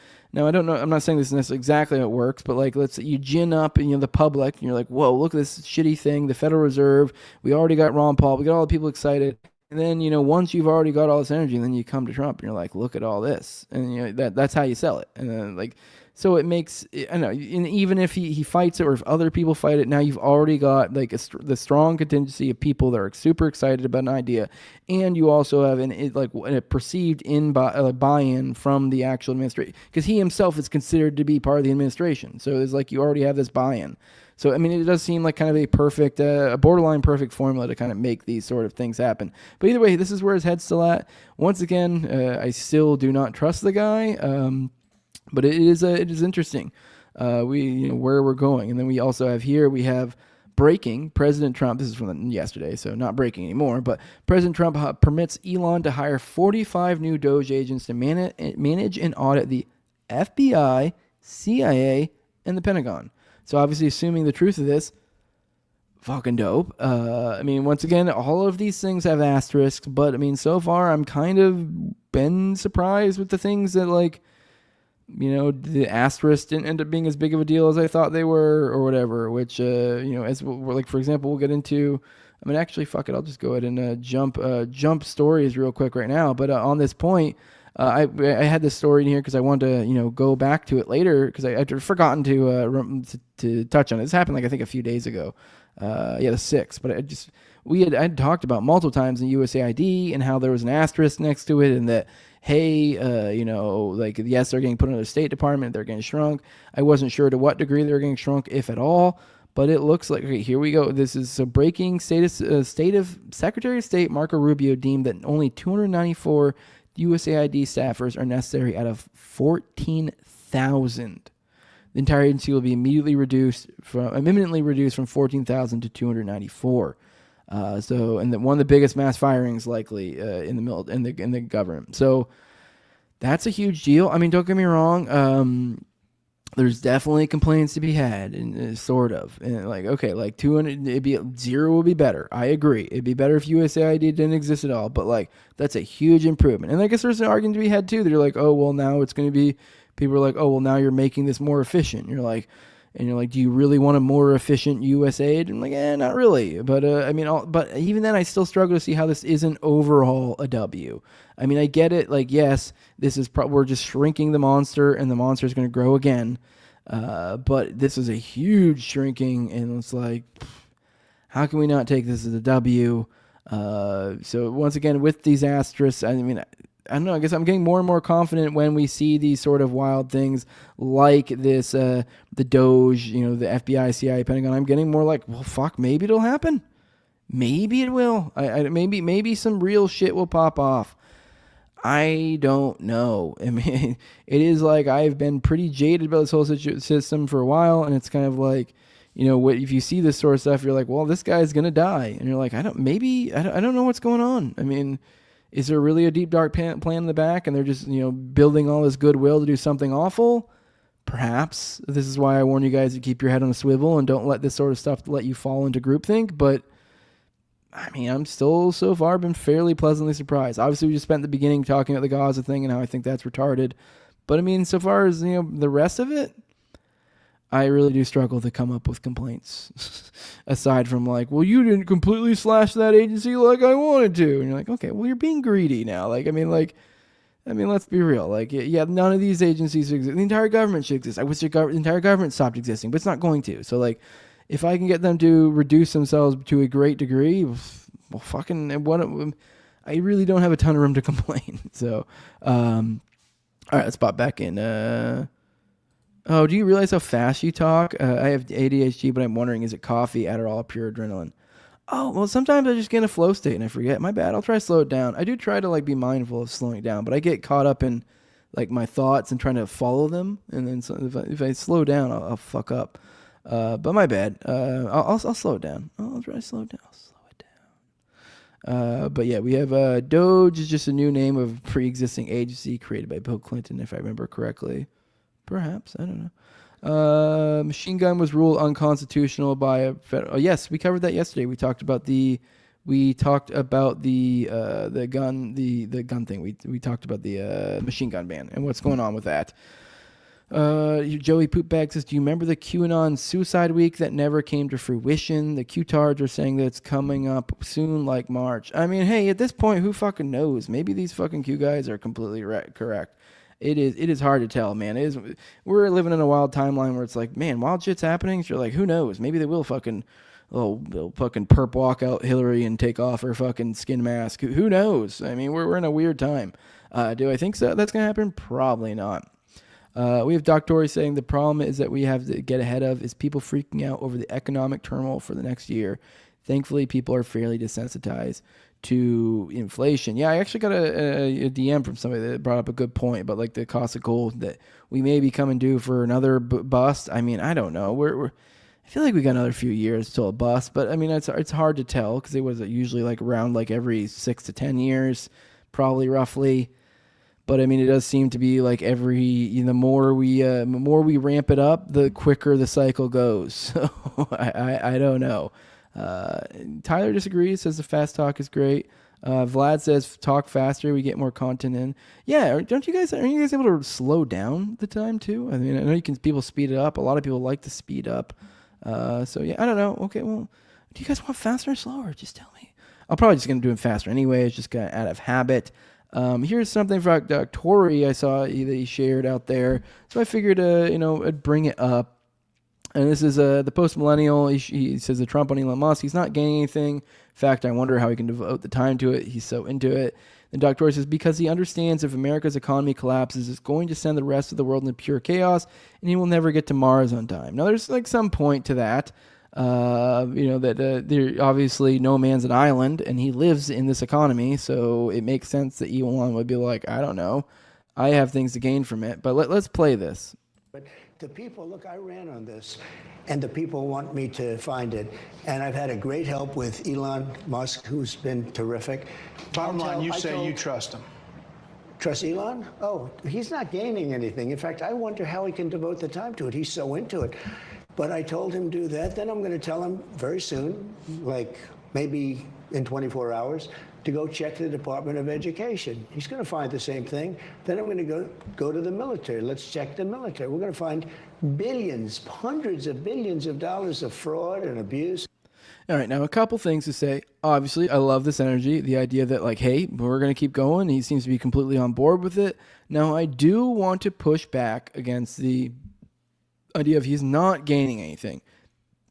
S4: I don't know. I'm not saying this is necessarily exactly how it works, but like, let's say you gin up the public, and you're like, whoa, look at this shitty thing, the Federal Reserve. We already got Ron Paul. We got all the people excited. And then, once you've already got all this energy, and then you come to Trump and you're like, look at all this. And that's how you sell it. And then so it makes, I know, and even if he fights it or if other people fight it, now you've already got like the strong contingency of people that are super excited about an idea. And you also have a perceived buy-in from the actual administration, because he himself is considered to be part of the administration. So it's like you already have this buy-in. So, I mean, it does seem like kind of a borderline perfect formula to kind of make these sort of things happen. But either way, this is where his head's still at. Once again, I still do not trust the guy. But it is interesting, where we're going. And then we also have breaking President Trump. This is from yesterday, so not breaking anymore. But President Trump permits Elon to hire 45 new DOGE agents to manage and audit the FBI, CIA, and the Pentagon. So obviously, assuming the truth of this, fucking dope. I mean, once again, all of these things have asterisks, but I mean, so far, I'm kind of been surprised with the things that the asterisks didn't end up being as big of a deal as I thought they were, or whatever. Which, as we're for example, we'll get into. I mean, actually, fuck it. I'll just go ahead and jump stories real quick right now. But on this point, I had this story in here because I wanted to go back to it later because I'd forgotten to touch on it. This happened I think a few days ago. The 6th. But I'd talked about multiple times in USAID and how there was an asterisk next to it, and that, hey, yes, they're getting put into the State Department, they're getting shrunk. I wasn't sure to what degree they're getting shrunk, if at all. But it looks like, okay, here we go. This is breaking Secretary of State Marco Rubio deemed that only 294 USAID staffers are necessary out of 14,000. The entire agency will be imminently reduced from 14,000 to 294. And one of the biggest mass firings likely in the government. So that's a huge deal. I mean, don't get me wrong. There's definitely complaints to be had, and sort of, and 200, zero would be better. I agree. It'd be better if USAID didn't exist at all, but that's a huge improvement. And I guess there's an argument to be had too. They're like, oh, well, now it's going to be, people are like, oh, well, now you're making this more efficient. You're like, do you really want a more efficient USAID? I'm like, not really. But but even then, I still struggle to see how this isn't overall a W. I mean, I get it. Yes, this is we're just shrinking the monster, and the monster is going to grow again. But this is a huge shrinking, and it's like, how can we not take this as a W? So once again, with these asterisks, I mean, I don't know. I guess I'm getting more and more confident when we see these sort of wild things like this, the DOGE, the FBI, CIA, Pentagon. I'm getting more like, well, fuck, maybe it'll happen. Maybe it will. Maybe some real shit will pop off. I don't know. I mean, it is I've been pretty jaded about this whole system for a while, and it's kind of like, if you see this sort of stuff, you're like, well, this guy's gonna die, and you're like, I don't know what's going on. I mean, is there really a deep, dark plan in the back, and they're just, building all this goodwill to do something awful? Perhaps. This is why I warn you guys to keep your head on a swivel and don't let this sort of stuff let you fall into groupthink. But, I mean, I'm still, so far, been fairly pleasantly surprised. Obviously, we just spent the beginning talking about the Gaza thing and how I think that's retarded. But, I mean, so far as, the rest of it, I really do struggle to come up with complaints aside from like, well, you didn't completely slash that agency like I wanted to. And you're like, okay, well, you're being greedy now. Like, I mean, let's be real. Like, yeah, none of these agencies exist. The entire government should exist. I wish the entire government stopped existing, but it's not going to. So, like, if I can get them to reduce themselves to a great degree, well, fucking, I really don't have a ton of room to complain. So, all right, let's pop back in. Oh, do you realize how fast you talk? I have ADHD, but I'm wondering, is it coffee, Adderall, or pure adrenaline? Oh, well, sometimes I just get in a flow state and I forget. My bad. I'll try to slow it down. I do try to like be mindful of slowing it down, but I get caught up in like my thoughts and trying to follow them. And then if I slow down, I'll fuck up. But my bad. I'll slow it down. I'll try to slow it down. But yeah, we have DOGE is just a new name of pre-existing agency created by Bill Clinton, if I remember correctly. Perhaps, I don't know. Machine gun was ruled unconstitutional by a federal. Oh, yes, we covered that yesterday. We talked about the gun thing. We talked about the machine gun ban and what's going on with that. Joey Poopbag says, do you remember the QAnon suicide week that never came to fruition? The Q-tards are saying that it's coming up soon, like March. I mean, hey, at this point, who fucking knows? Maybe these fucking Q guys are completely correct. It is hard to tell, man. We're living in a wild timeline where it's like, man, wild shit's happening. So you're like, who knows? Maybe they will they'll fucking perp walk out Hillary and take off her fucking skin mask. Who knows? I mean, we're in a weird time. Do I think so? That's gonna happen? Probably not. We have Doc Tory saying the problem is that we have to get ahead of is people freaking out over the economic turmoil for the next year. Thankfully, people are fairly desensitized to inflation. Yeah, I actually got a DM from somebody that brought up a good point about like the cost of gold that we may be coming due for another bust. I mean, I don't know. I feel like we got another few years till a bust, but I mean, it's hard to tell because it was usually like around like every 6 to 10 years, probably roughly. But I mean, it does seem to be like the more we ramp it up, the quicker the cycle goes. So I don't know. Tyler disagrees, says the fast talk is great. Vlad says talk faster, we get more content in. Yeah, aren't you guys able to slow down the time too? I mean, I know people speed it up. A lot of people like to speed up. So yeah, I don't know. Okay, well, do you guys want faster or slower? Just tell me. I'm probably just gonna do it faster anyway. It's just out of habit. Here's something from Tory I saw that he shared out there. So I figured, I'd bring it up. And this is the post-millennial. He says the Trump on Elon Musk. He's not gaining anything. In fact, I wonder how he can devote the time to it. He's so into it. And Dr. Tory says, because he understands if America's economy collapses, it's going to send the rest of the world into pure chaos, and he will never get to Mars on time. Now, there's like some point to that. There obviously no man's an island, and he lives in this economy, so it makes sense that Elon would be like, I don't know, I have things to gain from it. But let's play this.
S5: But the people, look, I ran on this, and the people want me to find it. And I've had a great help with Elon Musk, who's been terrific.
S6: Bottom line, you say you trust him.
S5: Trust Elon? Oh, he's not gaining anything. In fact, I wonder how he can devote the time to it. He's so into it. But I told him do that. Then I'm going to tell him very soon, like maybe in 24 hours, to go check the Department of Education. He's going to find the same thing. Then I'm going to go to the military. Let's check the military. We're going to find billions, hundreds of billions of dollars of fraud and abuse.
S4: All right, now a couple things to say. Obviously, I love this energy, the idea that like, hey, we're going to keep going. He seems to be completely on board with it. Now, I do want to push back against the idea of he's not gaining anything.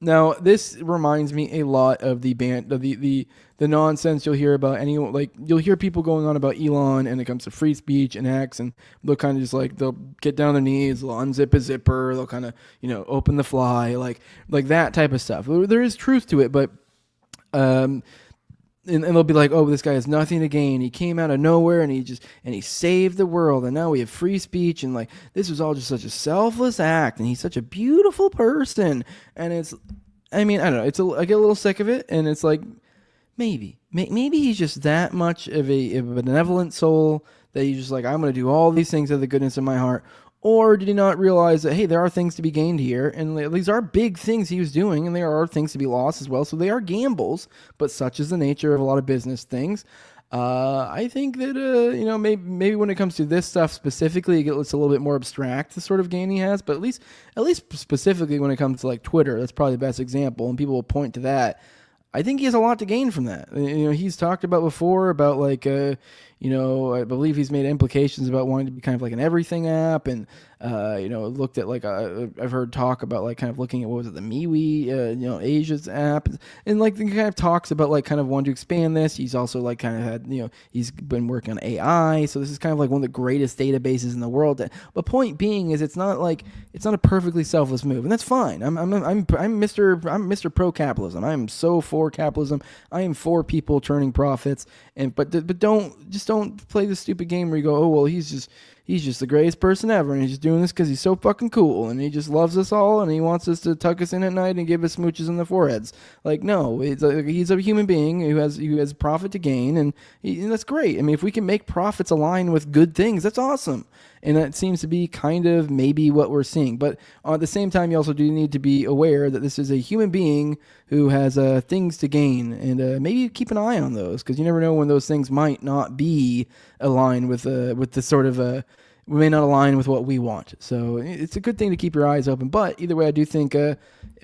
S4: Now, this reminds me a lot of the nonsense you'll hear about anyone. Like, you'll hear people going on about Elon and it comes to free speech and X, and they'll kind of just like, they'll get down on their knees, they'll unzip a zipper, they'll kind of, open the fly, like that type of stuff. There is truth to it, but, and they'll be like, oh, this guy has nothing to gain. He came out of nowhere and he saved the world. And now we have free speech. And like, this was all just such a selfless act. And he's such a beautiful person. And I don't know. I get a little sick of it. And it's like, maybe he's just that much of a benevolent soul that he's just like, I'm going to do all these things out of the goodness of my heart. Or did he not realize that, hey, there are things to be gained here, and these are big things he was doing, and there are things to be lost as well, so they are gambles, but such is the nature of a lot of business things. I think that maybe when it comes to this stuff specifically, it's a little bit more abstract, the sort of gain he has. But at least specifically when it comes to like Twitter, that's probably the best example, and people will point to that. I think he has a lot to gain from that. He's talked about before about like, I believe he's made implications about wanting to be kind of like an everything app, and looked at like I've heard talk about like kind of looking at what was it, the MeWe, Asia's app, and like he kind of talks about like kind of wanting to expand this. He's also like kind of had he's been working on AI, so this is kind of like one of the greatest databases in the world. But point being is it's not a perfectly selfless move, and that's fine. I'm Mr. Pro capitalism. I am so for capitalism. I am for people turning profits, but don't play the stupid game where you go, oh well, he's just the greatest person ever, and he's just doing this because he's so fucking cool, and he just loves us all, and he wants us to tuck us in at night and give us smooches in the foreheads. Like, no, he's a human being who has profit to gain, and that's great. I mean, if we can make profits align with good things, that's awesome. And that seems to be kind of maybe what we're seeing. But at the same time, you also do need to be aware that this is a human being who has things to gain, and maybe keep an eye on those, because you never know when those things might not be aligned with the sort of we may not align with what we want. So it's a good thing to keep your eyes open. But either way, I do think I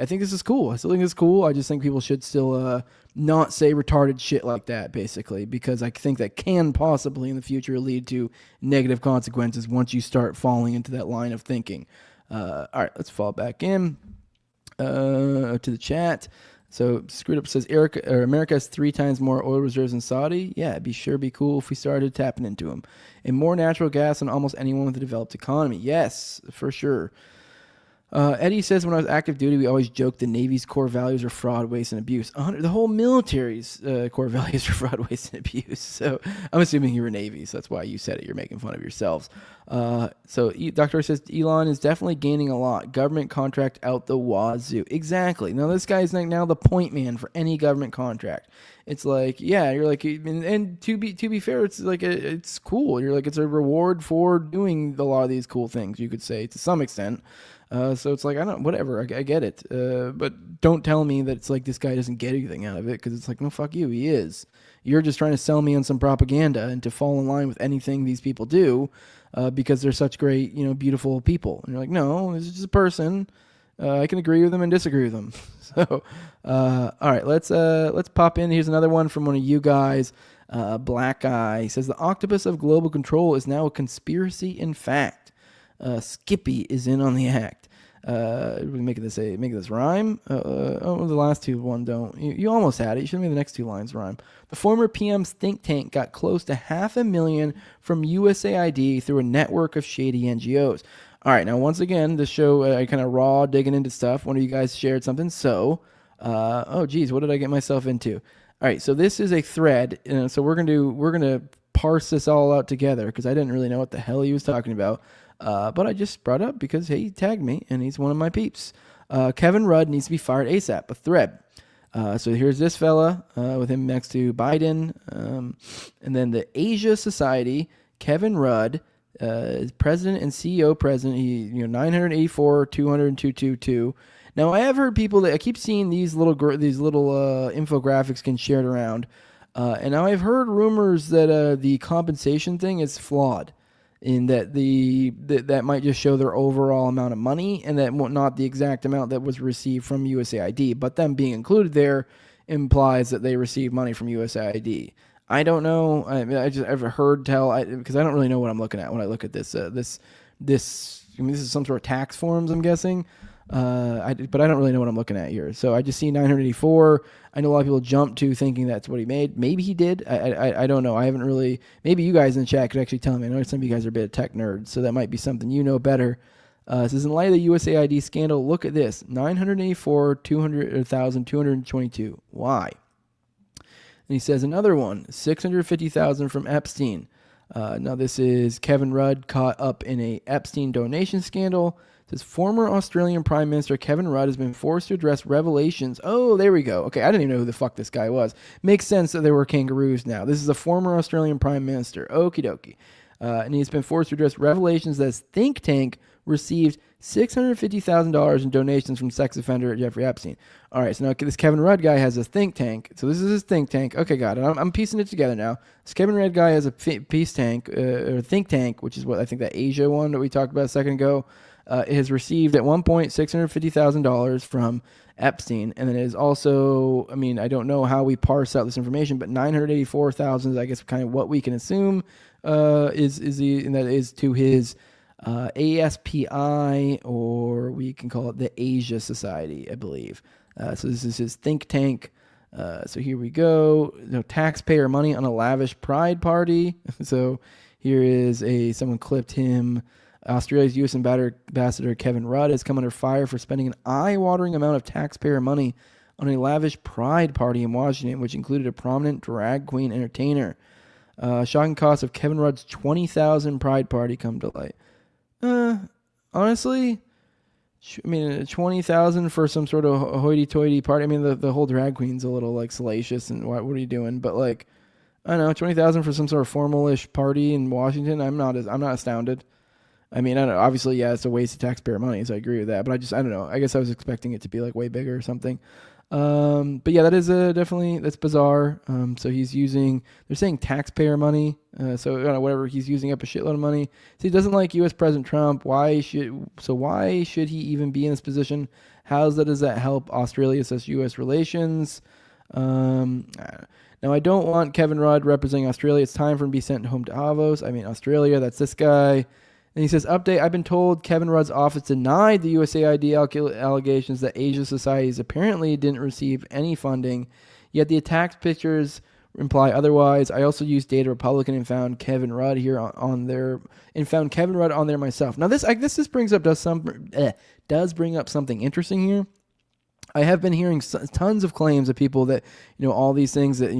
S4: think this is cool. I still think it's cool. I just think people should still not say retarded shit like that, basically, because I think that can possibly in the future lead to negative consequences once you start falling into that line of thinking. All right, let's fall back in to the chat. So Screwed Up says America has 3 times more oil reserves than Saudi. Yeah, it'd be cool if we started tapping into them. And more natural gas than almost anyone with a developed economy. Yes, for sure. Eddie says, when I was active duty, we always joked the Navy's core values are fraud, waste, and abuse. The whole military's core values are fraud, waste, and abuse. So I'm assuming you were Navy, so that's why you said it. You're making fun of yourselves. So Dr. says, Elon is definitely gaining a lot. Government contract out the wazoo. Exactly. Now, this guy is now the point man for any government contract. It's like, yeah, you're like, and to be fair, it's like it's cool. You're like, it's a reward for doing a lot of these cool things, you could say, to some extent. So it's like, whatever, I get it. But don't tell me that it's like this guy doesn't get anything out of it, because it's like, no, fuck you, he is. You're just trying to sell me on some propaganda and to fall in line with anything these people do, because they're such great, beautiful people. And you're like, no, this is just a person. I can agree with them and disagree with them. So, all right, let's pop in. Here's another one from one of you guys. Black Guy. He says, the octopus of global control is now a conspiracy in fact. Skippy is in on the act. Make this rhyme. The last one don't. You almost had it. You should have made the next 2 lines rhyme. The former PM's think tank got close to $500,000 from USAID through a network of shady NGOs. All right, now once again, the show I kind of raw digging into stuff. One of you guys shared something. So, what did I get myself into? All right, so this is a thread. So we're gonna parse this all out together, because I didn't really know what the hell he was talking about. But I just brought it up because, hey, he tagged me, and he's one of my peeps. Kevin Rudd needs to be fired ASAP, a thread. So here's this fella with him next to Biden. And then the Asia Society, Kevin Rudd, is president and CEO president. He, 984, 20222. Now, I have heard people that I keep seeing these little infographics getting shared around. And now I've heard rumors that the compensation thing is flawed, in that that might just show their overall amount of money, and that not the exact amount that was received from USAID. But them being included there implies that they received money from USAID. I don't know. I've heard tell, because I don't really know what I'm looking at when I look at this. This is some sort of tax forms, I'm guessing. But I don't really know what I'm looking at here. So I just see 984. I know a lot of people jump to thinking that's what he made. Maybe he did. I don't know. I haven't really. Maybe you guys in the chat could actually tell me. I know some of you guys are a bit of tech nerds, so that might be something you know better. It says, in light of the USAID scandal, look at this: 984, 222. Why? And he says another one: 650,000 from Epstein. Now this is Kevin Rudd caught up in a Epstein donation scandal. It says former Australian Prime Minister Kevin Rudd has been forced to address revelations. Oh, there we go. Okay, I didn't even know who the fuck this guy was. Makes sense that there were kangaroos now. This is a former Australian Prime Minister. Okie dokie. And he's been forced to address revelations that his think tank received $650,000 in donations from sex offender Jeffrey Epstein. All right, so now this Kevin Rudd guy has a think tank. So this is his think tank. Okay, got it. I'm piecing it together now. This Kevin Rudd guy has a peace tank, or think tank, which is what I think that Asia one that we talked about a second ago, has received at one point $650,000 from Epstein, and then it is also, I mean, I don't know how we parse out this information, but $984,000 is, I guess, kind of what we can assume and that is to his ASPI, or we can call it the Asia Society, I believe. So this is his think tank. So here we go. Taxpayer money on a lavish pride party. So here is someone clipped him. Australia's U.S. Ambassador Kevin Rudd has come under fire for spending an eye-watering amount of taxpayer money on a lavish pride party in Washington, which included a prominent drag queen entertainer. Shocking cost of Kevin Rudd's 20,000 pride party come to light. Honestly, I mean, 20,000 for some sort of hoity-toity party. I mean, the whole drag queen's a little like salacious, and what are you doing? But like, I don't know, 20,000 for some sort of formal-ish party in Washington. I'm not astounded. I mean, I don't know. Obviously, yeah, it's a waste of taxpayer money, so I agree with that. But I don't know. I guess I was expecting it to be like way bigger or something. But yeah, that is definitely, that's bizarre. So they're saying taxpayer money. So whatever, he's using up a shitload of money. So he doesn't like U.S. President Trump. Why should he even be in this position? Does that help Australia assess U.S. relations? Now, I don't want Kevin Rudd representing Australia. It's time for him to be sent home to Davos. I mean, Australia, that's this guy. And he says, update, I've been told Kevin Rudd's office denied the USAID allegations that Asia societies apparently didn't receive any funding, yet the attack pictures imply otherwise. I also used Data Republican and found Kevin Rudd here on there myself. Now, this brings up bring up something interesting here. I have been hearing tons of claims of people that, all these things that,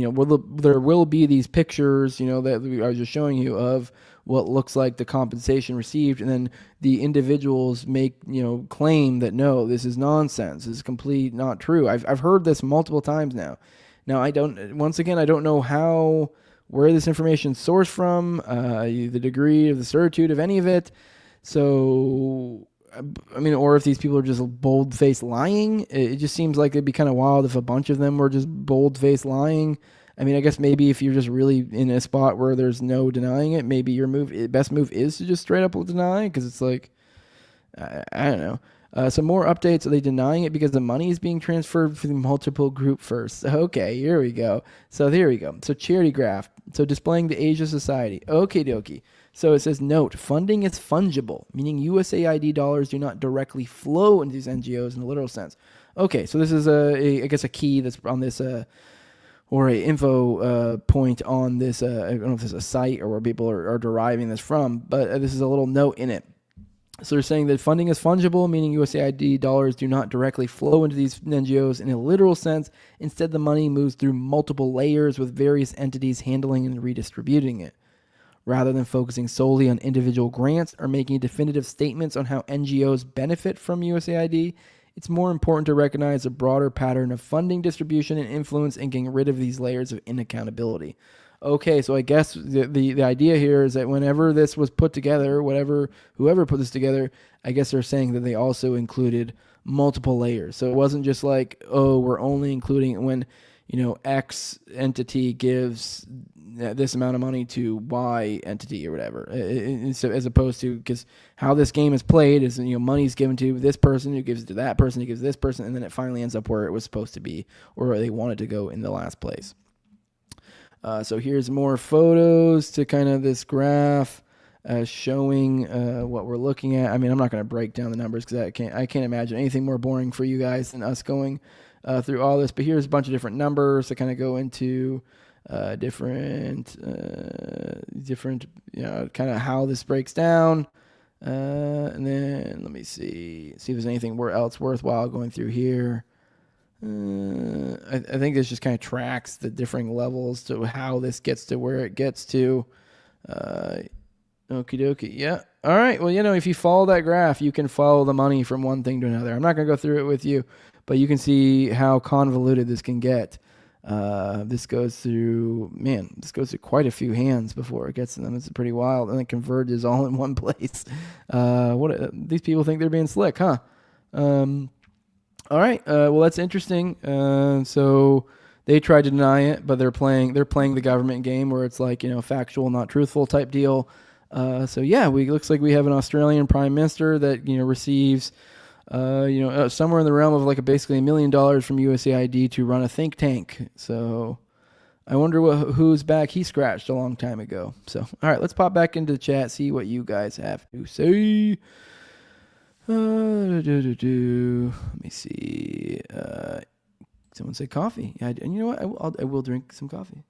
S4: there will be these pictures, that I was just showing you of what looks like the compensation received. And then the individuals make, claim that, no, this is nonsense. This is complete not true. I've heard this multiple times now. Now, I don't know where this information is sourced from, the degree of the certitude of any of it. So, I mean, or if these people are just bold-faced lying. It just seems like it'd be kind of wild if a bunch of them were just bold-faced lying. I mean, I guess maybe if you're just really in a spot where there's no denying it, maybe your best move is to just straight up deny, because it's like, I don't know. Some more updates. Are they denying it because the money is being transferred through multiple group first? Okay, here we go. So there we go. So charity graph. So displaying the Asia Society. Okie dokie. So it says, note, funding is fungible, meaning USAID dollars do not directly flow into these NGOs in the literal sense. Okay, so this is I guess a key that's on this, or a info point on this, I don't know if this is a site or where people are deriving this from, but this is a little note in it. So they're saying that funding is fungible, meaning USAID dollars do not directly flow into these NGOs in a literal sense. Instead, the money moves through multiple layers with various entities handling and redistributing it. Rather than focusing solely on individual grants or making definitive statements on how NGOs benefit from USAID, it's more important to recognize a broader pattern of funding distribution and influence and getting rid of these layers of inaccountability. Okay, so I guess the idea here is that whenever this was put together, whoever put this together, I guess they're saying that they also included multiple layers. So it wasn't just like, oh, we're only including when, X entity gives this amount of money to Y entity or whatever, as opposed to, because how this game is played is, money's given to this person who gives it to that person who gives this person, and then it finally ends up where it was supposed to be or where they wanted to go in the last place. So here's more photos to kind of this graph showing what we're looking at. I mean, I'm not going to break down the numbers because I can't imagine anything more boring for you guys than us going through all this. But here's a bunch of different numbers to kind of go into different, kind of how this breaks down. And then let me see if there's anything else worthwhile going through here. I think this just kind of tracks the differing levels to how this gets to where it gets to. Okie dokie. Yeah. All right. Well, if you follow that graph, you can follow the money from one thing to another. I'm not going to go through it with you, but you can see how convoluted this can get. This goes through quite a few hands before it gets to them. It's pretty wild, and it converges all in one place. These people think they're being slick, huh? All right. Well, that's interesting. So they tried to deny it, but they're playing the government game where it's like, factual, not truthful type deal. So yeah, looks like we have an Australian prime minister that, receives, somewhere in the realm of like basically $1 million from USAID to run a think tank. So I wonder whose back he scratched a long time ago. So, all right, let's pop back into the chat, see what you guys have to say. Let me see. Someone said coffee. Yeah, and you know what? I will drink some coffee.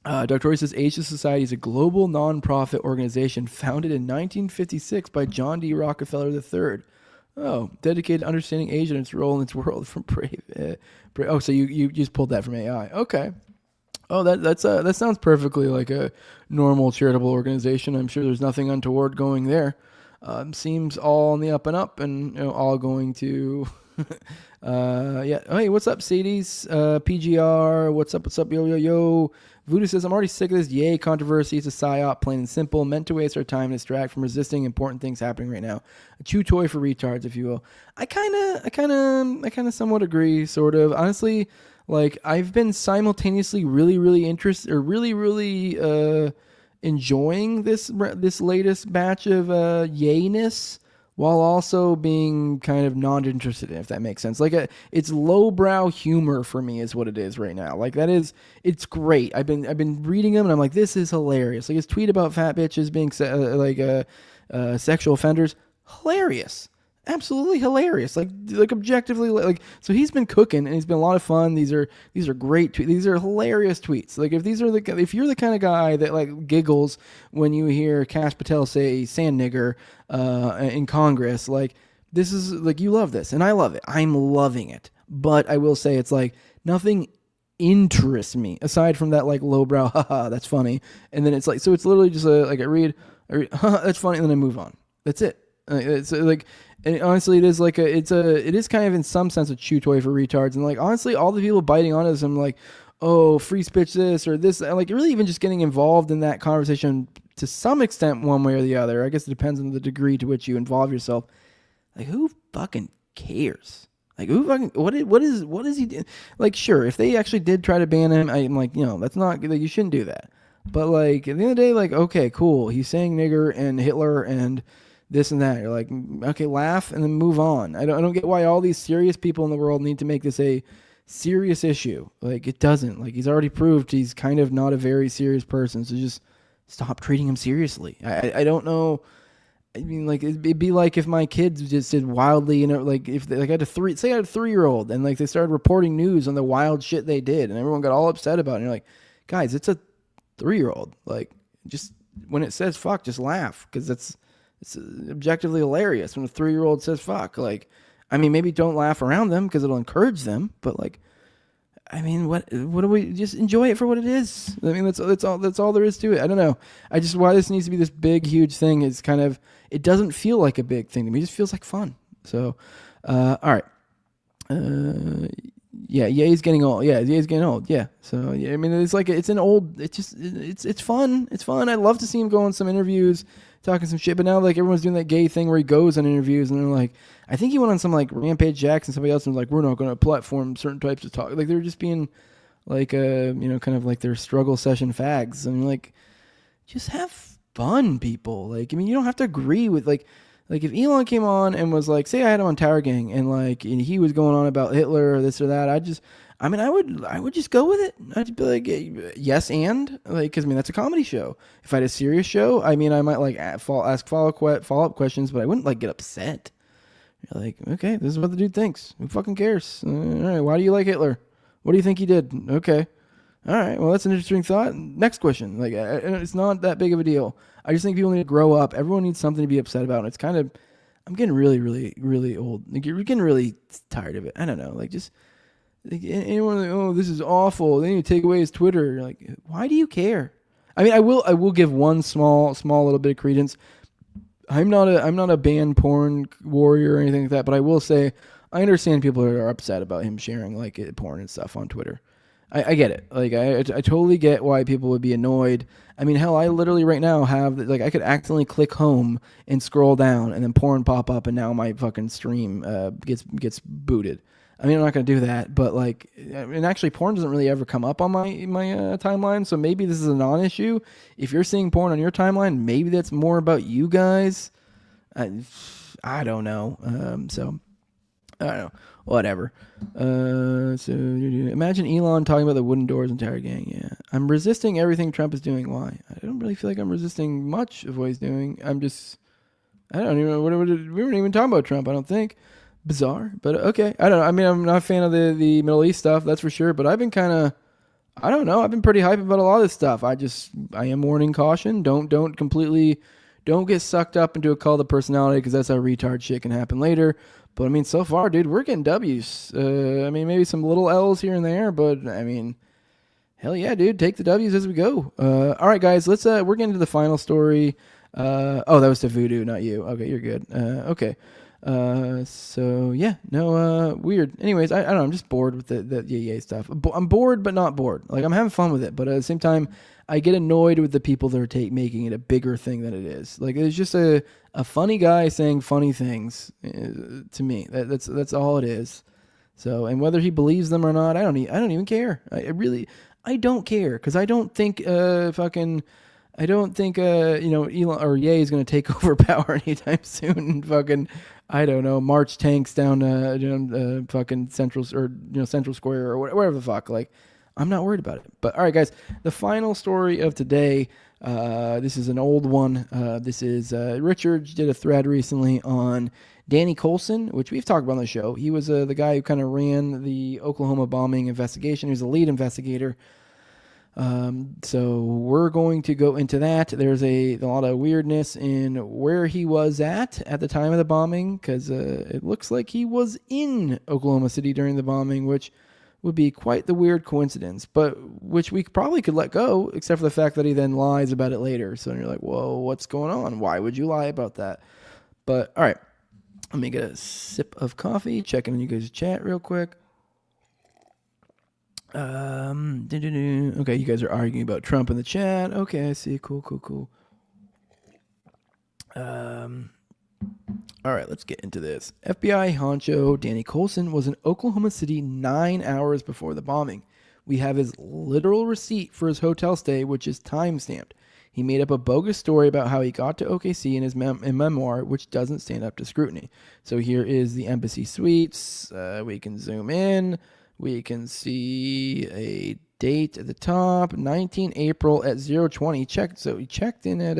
S4: Dr. Torrey says Asia Society is a global nonprofit organization founded in 1956 by John D. Rockefeller III. Oh, dedicated to understanding Asia and its role in its world. From so you just pulled that from AI. Okay. Oh, that sounds perfectly like a normal charitable organization. I'm sure there's nothing untoward going there. Seems all on the up and up, and all going to. Yeah. Hey, what's up, Sadie's? PGR. What's up? Yo. Voodoo says, I'm already sick of this yay controversy. It's a psyop, plain and simple, meant to waste our time and distract from resisting important things happening right now. A chew toy for retards, if you will. I kind of somewhat agree, sort of. Honestly, like, I've been simultaneously really interested, or really enjoying this latest batch of yayness, while also being kind of not interested in, if that makes sense. Like, it's lowbrow humor for me is what it is right now. Like, it's great. I've been reading them, and I'm like, this is hilarious. Like, his tweet about fat bitches being sexual offenders, hilarious. Absolutely hilarious. Like objectively, like, so he's been cooking, and he's been a lot of fun. These are great tweets. These are hilarious tweets. Like, if you're the kind of guy that like giggles when you hear Kash Patel say "sand nigger" in Congress, like, this is like, you love this, and I love it. I'm loving it. But I will say, it's like nothing interests me aside from that like lowbrow, haha, that's funny. And then it's like, so it's literally just like I read, haha, that's funny, and then I move on. That's it. It's like. And honestly, it is kind of in some sense a chew toy for retards. And like, honestly, all the people biting onto this, I'm like, oh, free speech this or this, like, really even just getting involved in that conversation to some extent, one way or the other. I guess it depends on the degree to which you involve yourself. Like, who fucking cares? Like, who fucking, what is he doing? Like, sure, if they actually did try to ban him, I'm like, that's not, like, you shouldn't do that. But like, at the end of the day, like, okay, cool. He's saying nigger and Hitler and this and that. You're like, okay, laugh and then move on. I don't get why all these serious people in the world need to make this a serious issue. Like, it doesn't. Like, he's already proved he's kind of not a very serious person. So just stop treating him seriously. I don't know. I mean, like, it'd be like if my kids just did wildly, like, if they, like, I had a 3-year-old, and like they started reporting news on the wild shit they did, and everyone got all upset about it. And you're like, guys, it's a 3-year-old. Like, just when it says fuck, just laugh, because it's objectively hilarious when a 3-year-old says fuck. Like, I mean, maybe don't laugh around them because it'll encourage them, but like, I mean, what do we, just enjoy it for what it is? I mean, that's all there is to it. I don't know. Why this needs to be this big, huge thing is kind of, it doesn't feel like a big thing to me. It just feels like fun. So, all right. Yeah, he's getting old. Yeah, he's getting old. Yeah. So, yeah, I mean, it's like, it's fun. It's fun. I'd love to see him go on some interviews, talking some shit, but now like everyone's doing that gay thing where he goes on interviews, and they're like, I think he went on some like Rampage Jacks and somebody else, and was like, we're not going to platform certain types of talk. Like, they're just being like, kind of like their struggle session fags. I mean, like, just have fun, people. Like, I mean, you don't have to agree with like if Elon came on and was like, say I had him on Tower Gang, and like, and he was going on about Hitler or this or that, I would just go with it. I'd be like, yes, and like, because I mean, that's a comedy show. If I had a serious show, I mean, I might like ask follow-up questions, but I wouldn't like get upset. You're like, okay, this is what the dude thinks. Who fucking cares? All right, why do you like Hitler? What do you think he did? Okay, all right, well, that's an interesting thought. Next question. Like, it's not that big of a deal. I just think people need to grow up. Everyone needs something to be upset about. And it's kind of, I'm getting really old. Like, you're getting really tired of it. I don't know. Like, just. Like, anyone like, oh, this is awful. They need to take away his Twitter. You're like, why do you care? I mean, I will give one small little bit of credence. I'm not a ban porn warrior or anything like that, but I will say I understand people are upset about him sharing like porn and stuff on Twitter. I get it. Like I totally get why people would be annoyed. I mean, hell, I literally right now have like I could accidentally click home and scroll down, and then porn pop up, and now my fucking stream gets booted. I mean, I'm not gonna do that, but like, and actually, porn doesn't really ever come up on my timeline. So maybe this is a non-issue. If you're seeing porn on your timeline, maybe that's more about you guys. I don't know. So I don't know. Whatever. So imagine Elon talking about the wooden doors entire gang. Yeah, I'm resisting everything Trump is doing. Why? I don't really feel like I'm resisting much of what he's doing. I don't even know. We weren't even talking about Trump. I don't think. Bizarre, but okay. I don't know. I mean, I'm not a fan of the Middle East stuff, that's for sure. But I've been kind of, I don't know. I've been pretty hype about a lot of this stuff. I am warning caution. Don't get sucked up into a cult of personality, because that's how retard shit can happen later. But I mean, so far, dude, we're getting W's. I mean, maybe some little L's here and there, but I mean, hell yeah, dude, take the W's as we go. All right, guys, we're getting to the final story. Oh, that was to Voodoo, not you. Okay, you're good. Okay. So yeah, no, weird. Anyways, I don't know. I'm just bored with the yay stuff. I'm bored, but not bored. Like, I'm having fun with it, but at the same time, I get annoyed with the people that are making it a bigger thing than it is. Like, it's just a funny guy saying funny things to me. That's all it is. So, and whether he believes them or not, I don't even care. I don't care, because I don't think Elon or Ye is going to take over power anytime soon. And fucking, I don't know, march tanks down fucking Central Square or whatever the fuck. Like, I'm not worried about it. But all right, guys, the final story of today. This is an old one. This is Richard did a thread recently on Danny Coulson, which we've talked about on the show. He was the guy who kind of ran the Oklahoma bombing investigation. He was the lead investigator. So we're going to go into that. There's a lot of weirdness in where he was at the time of the bombing, because it looks like he was in Oklahoma City during the bombing, which would be quite the weird coincidence, but which we probably could let go, except for the fact that he then lies about it later. So you're like, whoa, what's going on? Why would you lie about that? But all right, let me get a sip of coffee, checking on you guys' chat real quick. Okay, you guys are arguing about Trump in the chat. Okay, I see. Cool. All right, let's get into this. FBI honcho Danny Coulson was in Oklahoma City 9 hours before the bombing. We have his literal receipt for his hotel stay, which is time-stamped. He made up a bogus story about how he got to OKC in his memoir, which doesn't stand up to scrutiny. So here is the embassy suites. We can zoom in. We can see a date at the top, 19 April at 0:20. So he checked in at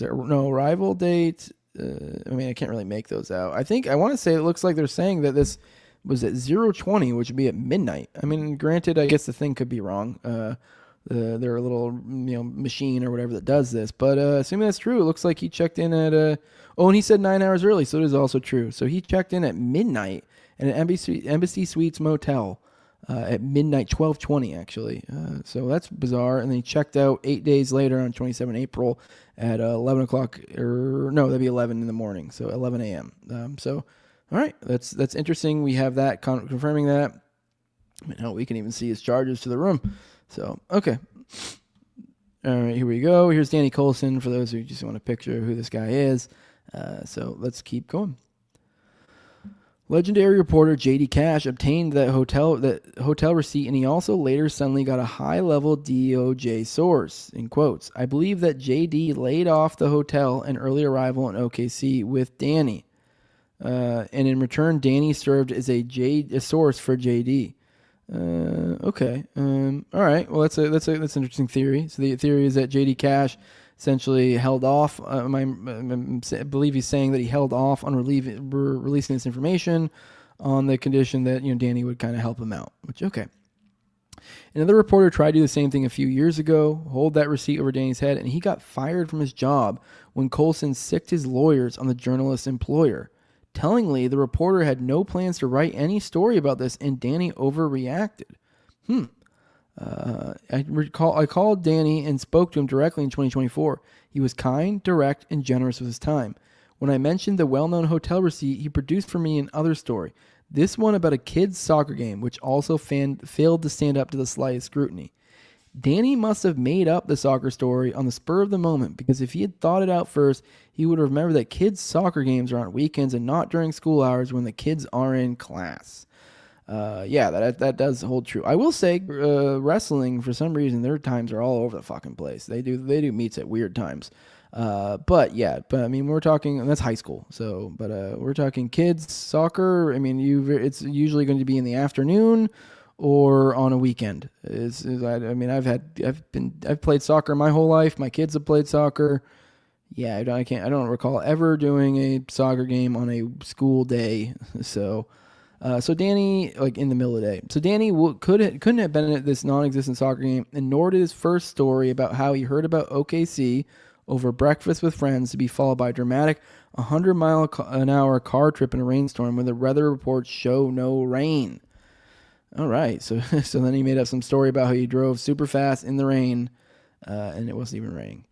S4: arrival date. I mean, I can't really make those out. I want to say it looks like they're saying that this was at 0:20, which would be at midnight. I mean, granted, I guess the thing could be wrong. They're a little, machine or whatever that does this. But assuming that's true, it looks like he checked in at and he said 9 hours early, so it is also true. So he checked in at midnight at an Embassy Suites motel at midnight, 12:20 actually. So that's bizarre. And then he checked out 8 days later on 27 April at 11 o'clock, that'd be 11 in the morning, so 11 a.m. So, all right, that's interesting. We have that confirming that. I mean, hell, we can even see his charges to the room. So, okay. All right, here we go. Here's Danny Coulson for those who just want a picture of who this guy is. So let's keep going. Legendary reporter J.D. Cash obtained that hotel receipt, and he also later suddenly got a high-level DOJ source, in quotes. I believe that J.D. laid off the hotel and early arrival in OKC with Danny. And in return, Danny served as a source for J.D. Okay. All right. Well, that's an interesting theory. So the theory is that J.D. Cash essentially held off. I believe he's saying that he held off on releasing this information on the condition that Danny would kind of help him out. Which, okay. Another reporter tried to do the same thing a few years ago, hold that receipt over Danny's head, and he got fired from his job when Coulson sicked his lawyers on the journalist's employer. Tellingly, the reporter had no plans to write any story about this, and Danny overreacted. I called Danny and spoke to him directly in 2024. He was kind, direct, and generous with his time. When I mentioned the well-known hotel receipt he produced for me in other story. This one about a kid's soccer game, which also failed to stand up to the slightest scrutiny. Danny must have made up the soccer story on the spur of the moment, because if he had thought it out first, he would have remembered that kids' soccer games are on weekends and not during school hours when the kids are in class. That does hold true. I will say, wrestling, for some reason, their times are all over the fucking place. They do meets at weird times. But I mean, we're talking, that's high school. So, but we're talking kids soccer. I mean, it's usually going to be in the afternoon or on a weekend. I've played soccer my whole life. My kids have played soccer. Yeah, I don't recall ever doing a soccer game on a school day. So Danny, like in the middle of the day. So Danny couldn't have been at this non-existent soccer game, and nor did his first story about how he heard about OKC over breakfast with friends to be followed by a dramatic 100-mile-an-hour car trip in a rainstorm when the weather reports show no rain. All right, so then he made up some story about how he drove super fast in the rain, and it wasn't even raining.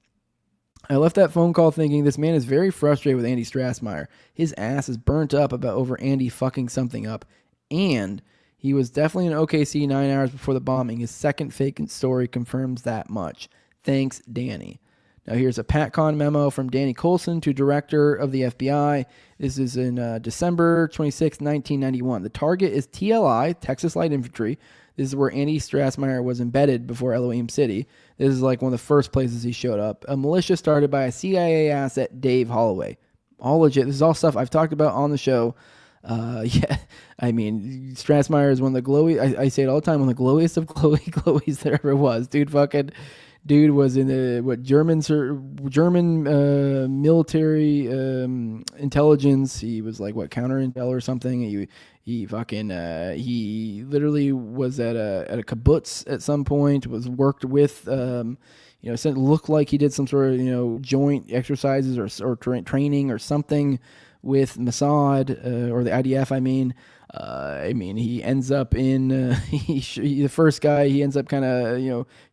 S4: I left that phone call thinking this man is very frustrated with Andy Strassmeyer. His ass is burnt up about over Andy fucking something up, and he was definitely in OKC 9 hours before the bombing. His second fake story confirms that much. Thanks, Danny. Now here's a PatCon memo from Danny Coulson to Director of the FBI. This is in December 26, 1991. The target is TLI, Texas Light Infantry. This is where Andy Strassmeyer was embedded before Elohim City. This is like one of the first places he showed up. A militia started by a CIA asset, Dave Holloway. All legit. This is all stuff I've talked about on the show. I mean, Strassmeyer is one of the glowy. I say it all the time, one of the glowiest of glowies there ever was. Dude was in the German military intelligence. He was like what, counter intel or something. He literally was at a kibbutz at some point. Worked with looked like he did some sort of joint exercises or training or something with Mossad or the IDF. He ends up in the first guy he ends up kind of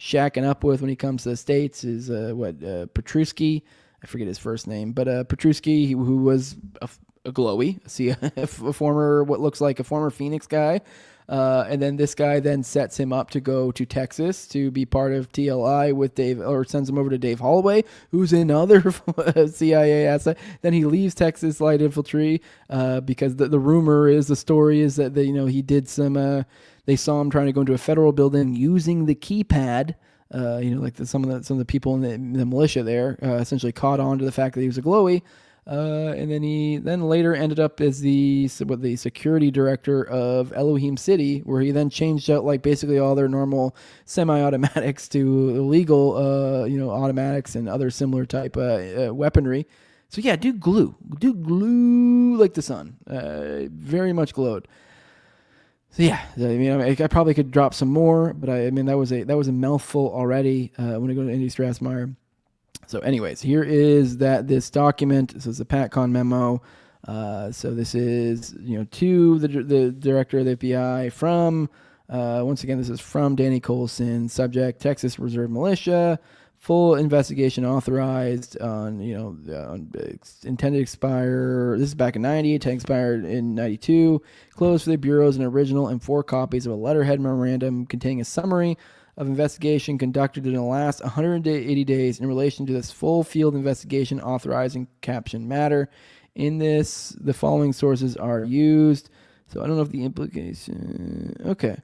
S4: shacking up with when he comes to the States is Petrusky. I forget his first name, but Petrusky, who was a glowy, a former Phoenix guy. And then this guy then sets him up to go to Texas to be part of TLI with Dave, or sends him over to Dave Holloway, who's another CIA asset. Then he leaves Texas Light Infantry because the story is that he did some. They saw him trying to go into a federal building using the keypad. Some of the people in the militia there essentially caught on to the fact that he was a glowy. And then he later ended up as the security director of Elohim City, where he then changed out like basically all their normal semi-automatics to illegal, automatics and other similar type weaponry. So yeah, dude glue like the sun, very much glowed. So yeah, I probably could drop some more, but that was a mouthful already. When I go to Andy Strassmeyer. So anyways, here is this document. This is a PatCon memo. So this is, to the director of the FBI from, once again, this is from Danny Coulson, subject, Texas Reserve Militia, full investigation authorized on intended to expire. This is back in 90, intended expired in 92, closed for the bureaus, an original and 4 copies of a letterhead memorandum containing a summary of investigation conducted in the last 180 days in relation to this full field investigation authorizing caption matter. In this, the following sources are used. So I don't know if the implication... Okay.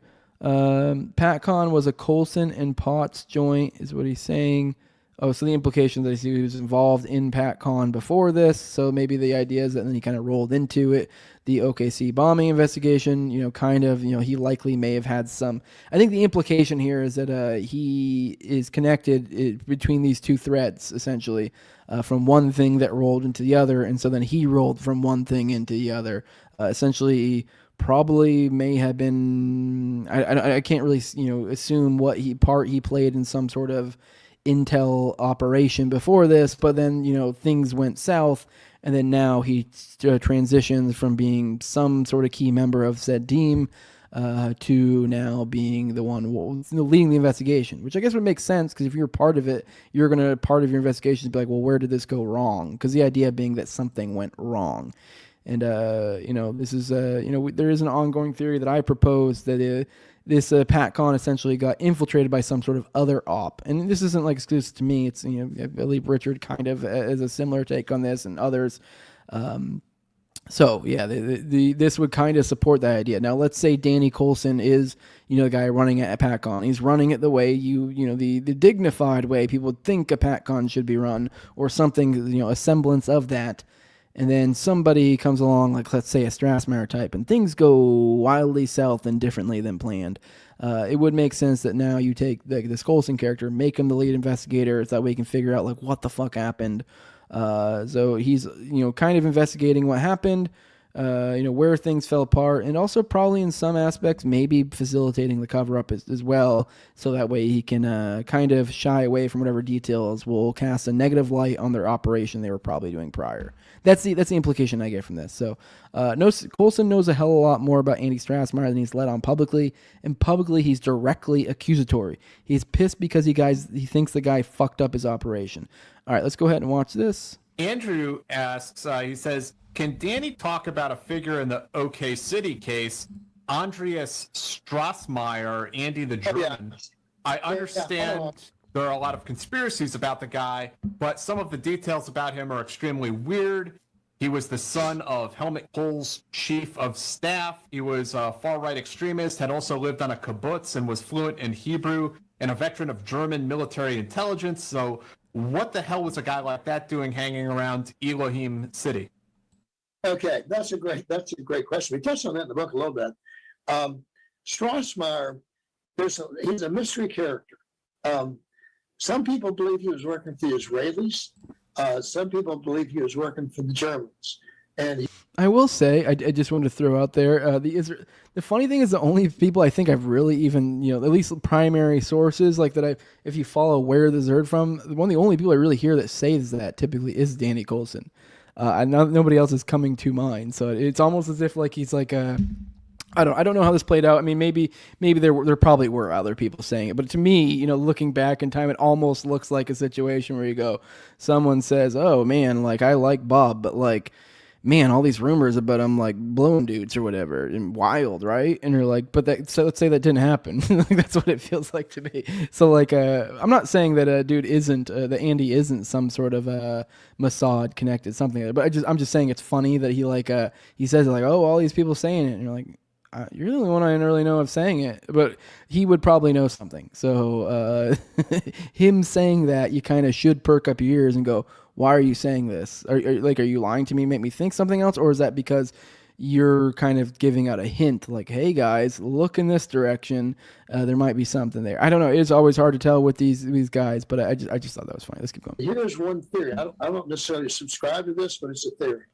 S4: PatCon was a Coulson and Potts joint, is what he's saying. Oh, so the implication that he was involved in PatCon before this. So maybe the idea is that then he kind of rolled into it. The OKC bombing investigation, he likely may have had some. I think the implication here is that he is connected between these two threads, essentially, from one thing that rolled into the other. And so then he rolled from one thing into the other. Essentially, probably may have been, I can't really, assume what part he played in some sort of intel operation before this, but then, things went south. And then now he transitions from being some sort of key member of said team to now being the one leading the investigation, which I guess would make sense because if you're part of it, you're going to part of your investigation is be like, well, where did this go wrong? Because the idea being that something went wrong. And, this is, there is an ongoing theory that I propose that this PatCon essentially got infiltrated by some sort of other op. And this isn't like exclusive to me. It's, I believe Richard kind of has a similar take on this and others. So yeah, this would kind of support that idea. Now, let's say Danny Coulson is, the guy running at PatCon. He's running it the way the dignified way people would think a PatCon should be run, or something, a semblance of that. And then somebody comes along, like let's say a Strassmeyer type, and things go wildly south and differently than planned. It would make sense that now you take this Coulson character, make him the lead investigator, so that way you can figure out like what the fuck happened. So he's, kind of investigating what happened, where things fell apart, and also probably in some aspects, maybe facilitating the cover up as well. So that way he can, kind of shy away from whatever details will cast a negative light on their operation they were probably doing prior. That's the implication I get from this. So, Coulson knows a hell of a lot more about Andy Strassmeyer than he's let on publicly, and publicly he's directly accusatory. He's pissed because he thinks the guy fucked up his operation. All right, let's go ahead and watch this.
S7: Andrew asks, he says, can Danny talk about a figure in the OKC case, Andreas Strassmeyer, Andy the German? I understand there are a lot of conspiracies about the guy, but some of the details about him are extremely weird. He was the son of Helmut Kohl's chief of staff. He was a far-right extremist, had also lived on a kibbutz and was fluent in Hebrew, and a veteran of German military intelligence. So what the hell was a guy like that doing hanging around Elohim City?
S8: Okay, that's a great question. We touched on that in the book a little bit. Strassmeyer, he's a mystery character. Some people believe he was working for the Israelis. Some people believe he was working for the Germans. And
S4: I will say, I just wanted to throw out there, the funny thing is the only people I think I've really even, at least primary sources like that if you follow where this is heard from, one of the only people I really hear that says that typically is Danny Coulson. Nobody else is coming to mind. So it's almost as if like he's like I don't know how this played out. I mean, maybe there probably were other people saying it, but to me, looking back in time, it almost looks like a situation where someone says, "Oh man, like I like Bob, but like, man, all these rumors about him like blowing dudes or whatever and wild, right?" And you're like, so let's say that didn't happen. That's what it feels like to me. So like, I'm not saying that a dude isn't that Andy isn't some sort of Mossad connected something, but I'm just saying it's funny that he says like, "Oh, all these people saying it," and you're like, you're the only one I didn't really know of saying it, but he would probably know something. So him saying that, you kind of should perk up your ears and go, why are you saying this? Are you lying to me, make me think something else? Or is that because you're kind of giving out a hint like, hey guys, look in this direction. There might be something there. I don't know. It's always hard to tell with these guys, but I just thought that was funny. Let's keep going.
S8: Here's one theory. I don't necessarily subscribe to this, but it's a theory.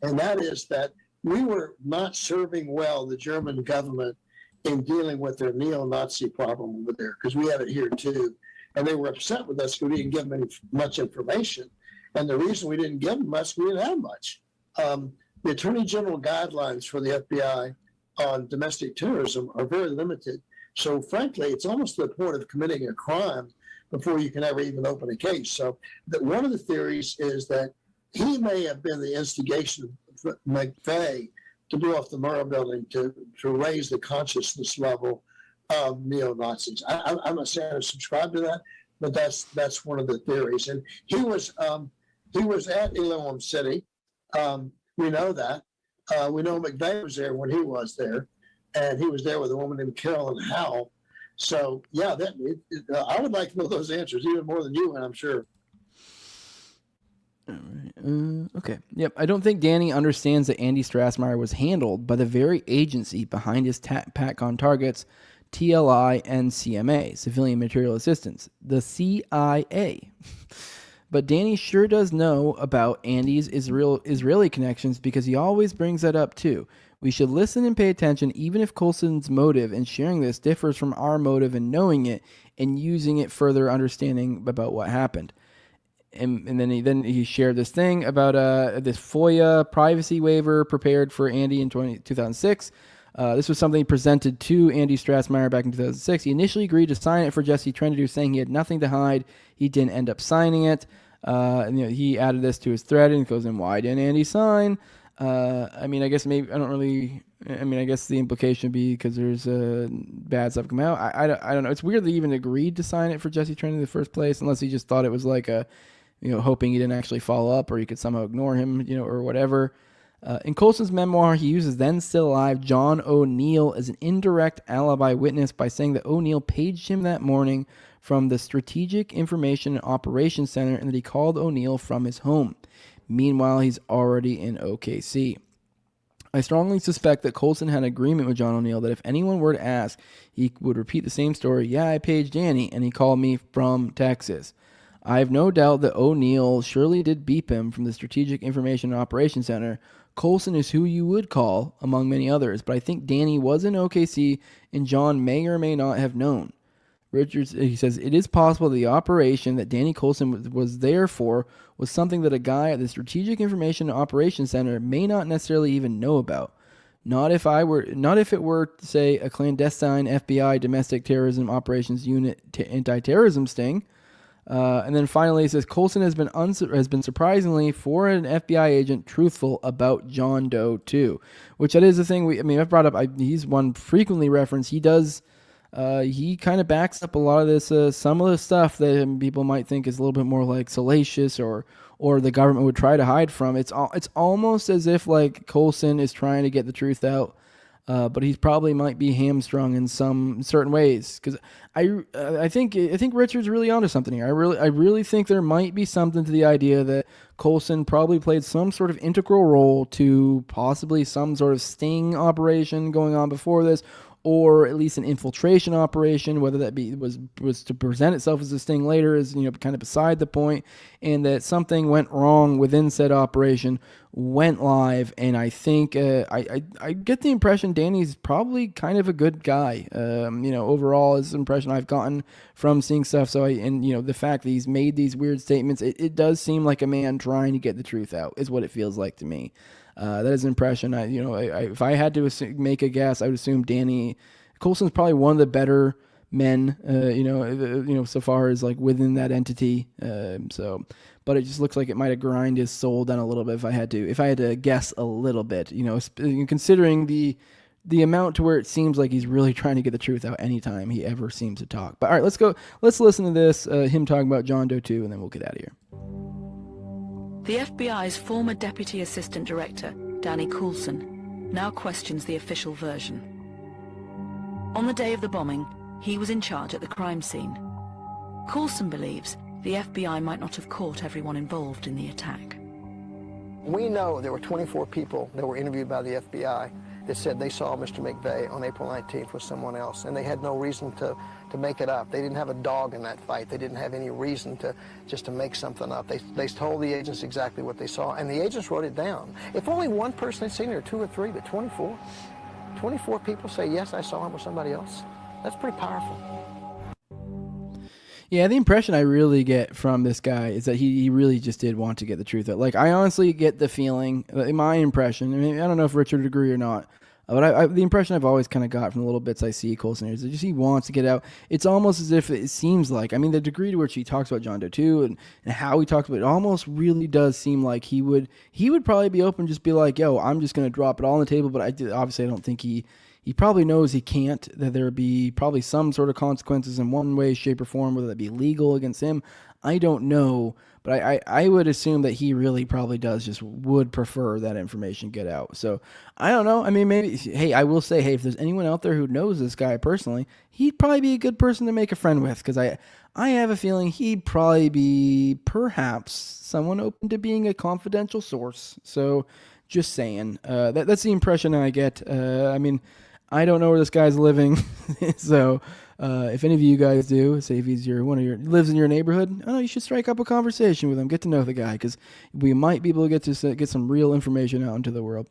S8: And that is that we were not serving well the German government in dealing with their neo-Nazi problem over there, because we had it here too. And they were upset with us because we didn't give them much information. And the reason we didn't give them much, we didn't have much. The Attorney General guidelines for the FBI on domestic terrorism are very limited. So frankly, it's almost to the point of committing a crime before you can ever even open a case. So one of the theories is that he may have been the instigation of McVeigh to blow off the Murrah building to raise the consciousness level of neo-Nazis. I'm not saying I subscribe to that, but that's one of the theories. And he was at Elohim City. We know that. We know McVeigh was there when he was there, and he was there with a woman named Carolyn Howell. So yeah, I would like to know those answers even more than you, and I'm sure.
S4: All right. Okay. Yep. I don't think Danny understands that Andy Strassmeyer was handled by the very agency behind his PatCon targets, TLI and CMA, Civilian Material Assistance, the CIA. But Danny sure does know about Andy's Israeli connections because he always brings that up too. We should listen and pay attention even if Coulson's motive in sharing this differs from our motive in knowing it and using it further understanding about what happened. And then he shared this thing about this FOIA privacy waiver prepared for Andy in 2006. This was something presented to Andy Strassmeyer back in 2006. He initially agreed to sign it for Jesse Trendadu, saying he had nothing to hide. He didn't end up signing it. And, he added this to his thread and goes in, why didn't Andy sign? I guess I guess the implication would be because there's bad stuff coming out. I don't know. It's weird that he even agreed to sign it for Jesse Trendadu in the first place, unless he just thought it was like hoping he didn't actually follow up or he could somehow ignore him, or whatever. In Colson's memoir, he uses then still alive John O'Neill as an indirect alibi witness by saying that O'Neill paged him that morning from the Strategic Information and Operations Center and that he called O'Neill from his home. Meanwhile, he's already in OKC. I strongly suspect that Colson had an agreement with John O'Neill that if anyone were to ask, he would repeat the same story. Yeah, I paged Danny, and he called me from Texas. I have no doubt that O'Neill surely did beep him from the Strategic Information and Operations Center. Colson is who you would call, among many others, but I think Danny was in OKC, and John may or may not have known. Richards, he says, it is possible the operation that Danny Colson was there for was something that a guy at the Strategic Information and Operations Center may not necessarily even know about. Not if it were, say, a clandestine FBI domestic terrorism operations unit anti-terrorism sting. And then finally, he says Colson has been surprisingly, for an FBI agent, truthful about John Doe too, which that is the thing. I've brought up. He's one frequently referenced. He does. He kind of backs up a lot of this. Some of the stuff that people might think is a little bit more like salacious or the government would try to hide from. It's almost as if like Colson is trying to get the truth out. But he probably might be hamstrung in some certain ways, because I think Richard's really onto something here. I really think there might be something to the idea that Colson probably played some sort of integral role to possibly some sort of sting operation going on before this, or at least an infiltration operation, whether that was to present itself as a sting later is kind of beside the point, and that something went wrong within said operation, went live, and I think I get the impression Danny's probably kind of a good guy. Overall is the impression I've gotten from seeing stuff. So the fact that he's made these weird statements, it does seem like a man trying to get the truth out is what it feels like to me. That is an impression. If I had to make a guess, I would assume Danny Colson's probably one of the better men, so far as like within that entity. But it just looks like it might have grind his soul down a little bit if I had to guess a little bit, considering the amount to where it seems like he's really trying to get the truth out anytime he ever seems to talk. But all right, let's listen to this, him talking about John Doe 2, and then we'll get out of here.
S9: The FBI's former Deputy Assistant Director, Danny Coulson, now questions the official version. On the day of the bombing, he was in charge at the crime scene. Coulson believes the FBI might not have caught everyone involved in the attack.
S10: We know there were 24 people that were interviewed by the FBI that said they saw Mr. McVeigh on April 19th with someone else, and they had no reason to make it up. They didn't have a dog in that fight. They didn't have any reason to make something up. They told the agents exactly what they saw, and the agents wrote it down. If only one person had seen it, or two or three, but 24 people say, yes, I saw him with somebody else. That's pretty powerful.
S4: Yeah, the impression I really get from this guy is that he really just did want to get the truth out. Like, I honestly get the feeling, my impression, I don't know if Richard would agree or not, but the impression I've always kind of got from the little bits I see Coulson is that just he wants to get out. It's almost as if it seems like, the degree to which he talks about John Doe 2 and how he talks about it almost really does seem like he would probably be open, just be like, yo, I'm just going to drop it all on the table, but obviously I don't think he probably knows he can't, that there would be probably some sort of consequences in one way, shape, or form, whether that be legal against him. I don't know, but I would assume that he really probably would prefer that information get out. So I don't know. Maybe, hey, I will say, if there's anyone out there who knows this guy personally, he'd probably be a good person to make a friend with, because I have a feeling he'd probably be perhaps someone open to being a confidential source. So just saying, that's the impression I get. I don't know where this guy's living, so if any of you guys do, say if he's lives in your neighborhood, you should strike up a conversation with him, get to know the guy, because we might be able to get some real information out into the world.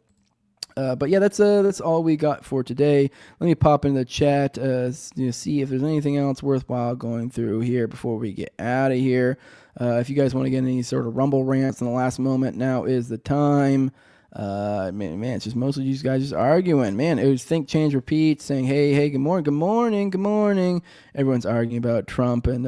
S4: But yeah, that's all we got for today. Let me pop in the chat, see if there's anything else worthwhile going through here before we get out of here. If you guys want to get any sort of rumble rants in the last moment, now is the time. Man, it's just mostly these guys just arguing. Man, it was think, change, repeat, saying, hey, good morning, good morning, good morning. Everyone's arguing about Trump, and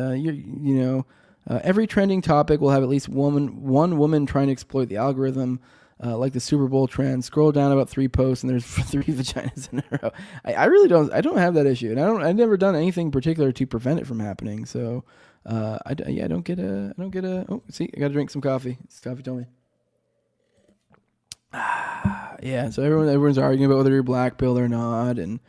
S4: every trending topic will have at least one woman trying to exploit the algorithm, like the Super Bowl trend. Scroll down about 3 posts, and there's 3 vaginas in a row. I really don't have that issue, and I've never done anything particular to prevent it from happening. So, I don't get a. Oh, see, I got to drink some coffee. It's coffee told me. Yeah, so everyone's arguing about whether you're black pilled or not, and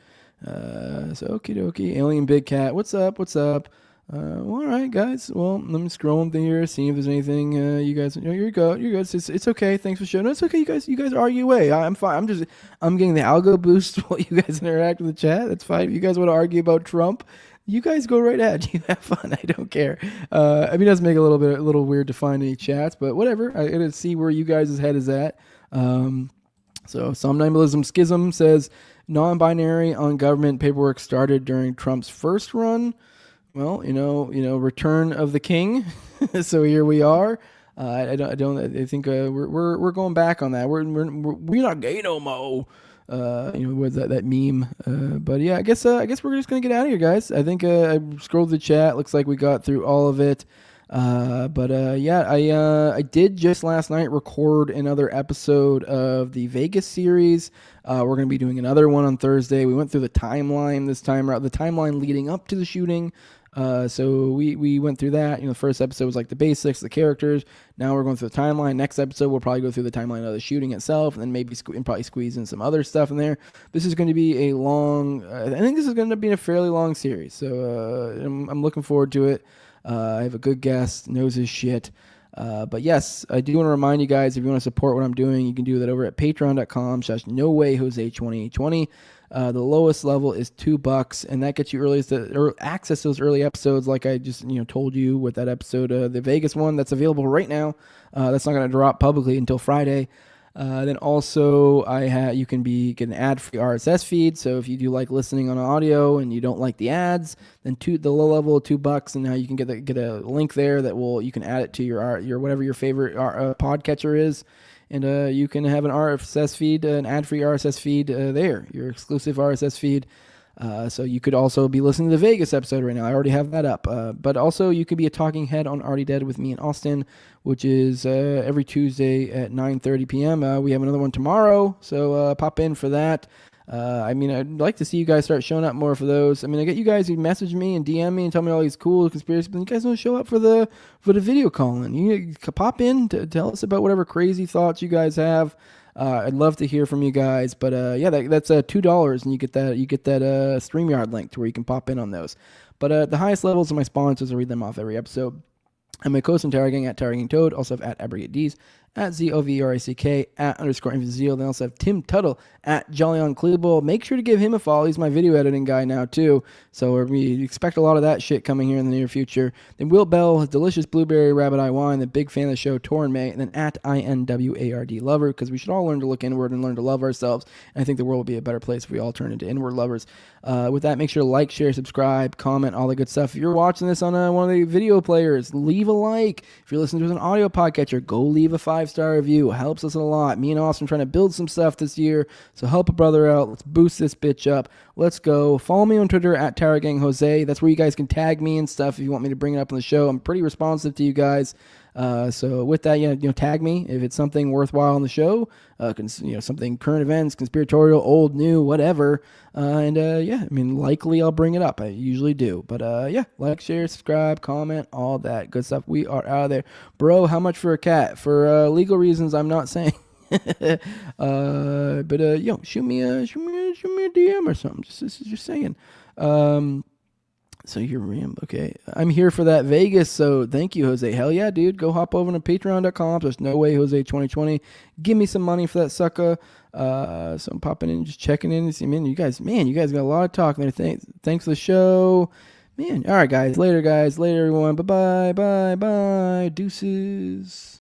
S4: so okie dokie. Alien Big Cat, what's up? Well, all right, guys. Well, let me scroll through here, see if there's anything you guys. You're good. It's okay. Thanks for showing. No, it's okay. You guys argue away. I'm fine. I'm getting the algo boost while you guys interact with the chat. That's fine. If you guys want to argue about Trump, you guys go right ahead. You have fun. I don't care. It does make it a little weird to find any chats, but whatever. I gotta see where you guys' head is at. So Somnambulism Schism says non-binary on government paperwork started during Trump's first run. Well, return of the king. So here we are. I think we're going back on that. We're not gay no more. With that meme. But yeah, I guess we're just gonna get out of here, guys. I think I scrolled the chat. Looks like we got through all of it. I did just last night record another episode of the Vegas series. We're going to be doing another one on Thursday. We went through the timeline this time around, the timeline leading up to the shooting. So we went through that. The first episode was like the basics, the characters. Now we're going through the timeline. Next episode, we'll probably go through the timeline of the shooting itself, and then maybe probably squeeze in some other stuff in there. This is going to be a long, I think this is going to be a fairly long series. So I'm looking forward to it. I have a good guest, knows his shit. But yes, I do want to remind you guys, if you want to support what I'm doing, you can do that over at patreon.com/nowayjose2020. The lowest level is $2, and that gets you access to those early episodes, like I just told you with that episode, the Vegas one that's available right now. That's not going to drop publicly until Friday. Then also you can get an ad-free RSS feed. So if you do like listening on audio and you don't like the ads, then the low level of $2, and now you can get a link there that you can add it to your whatever your favorite podcatcher is, and you can have an RSS feed, an ad-free RSS feed there, your exclusive RSS feed. So you could also be listening to the Vegas episode right now. I already have that up. But also you could be a talking head on Already Dead with me and Austin, which is every Tuesday at 9:30 p.m. We have another one tomorrow, so pop in for that. I'd like to see you guys start showing up more for those. I get you guys who message me and DM me and tell me all these cool conspiracies, but you guys don't show up for the video calling. You pop in to tell us about whatever crazy thoughts you guys have. I'd love to hear from you guys, but that's $2, and you get that StreamYard link to where you can pop in on those. But the highest levels of my sponsors, I read them off every episode. I'm my co-host on Tarrygang at Tarrygang Toad, also have at AbrogateDs, at ZOVRACK, at _Infazeal. They also have Tim Tuttle at Jolly on Cleeble. Make sure to give him a follow. He's my video editing guy now, too. So we expect a lot of that shit coming here in the near future. Then Will Bell has delicious blueberry rabbit eye wine, the big fan of the show, Torrin May, and then at INWARD Lover, because we should all learn to look inward and learn to love ourselves. And I think the world will be a better place if we all turn into inward lovers. With that, make sure to like, share, subscribe, comment, all the good stuff. If you're watching this on one of the video players, leave a like. If you're listening to an audio podcatcher, go leave a 5-star review. It helps us a lot. Me and Austin are trying to build some stuff this year, so help a brother out. Let's boost this bitch up. Let's go. Follow me on Twitter at TarragangJose. That's where you guys can tag me and stuff if you want me to bring it up on the show. I'm pretty responsive to you guys. So with that, tag me if it's something worthwhile on the show, something current events, conspiratorial, old, new, whatever. Likely I'll bring it up. I usually do, but like, share, subscribe, comment, all that good stuff. We are out of there, bro. How much for a cat? For legal reasons, I'm not saying. Shoot me a DM or something. Just saying. So you're okay. I'm here for that Vegas, so thank you, Jose. Hell yeah, dude. Go hop over to patreon.com. There's no way Jose 2020. Give me some money for that sucker. So I'm popping in, just checking in and see, you guys got a lot of talk there. Thanks for the show. Man, all right, guys. Later, everyone. Bye. Deuces.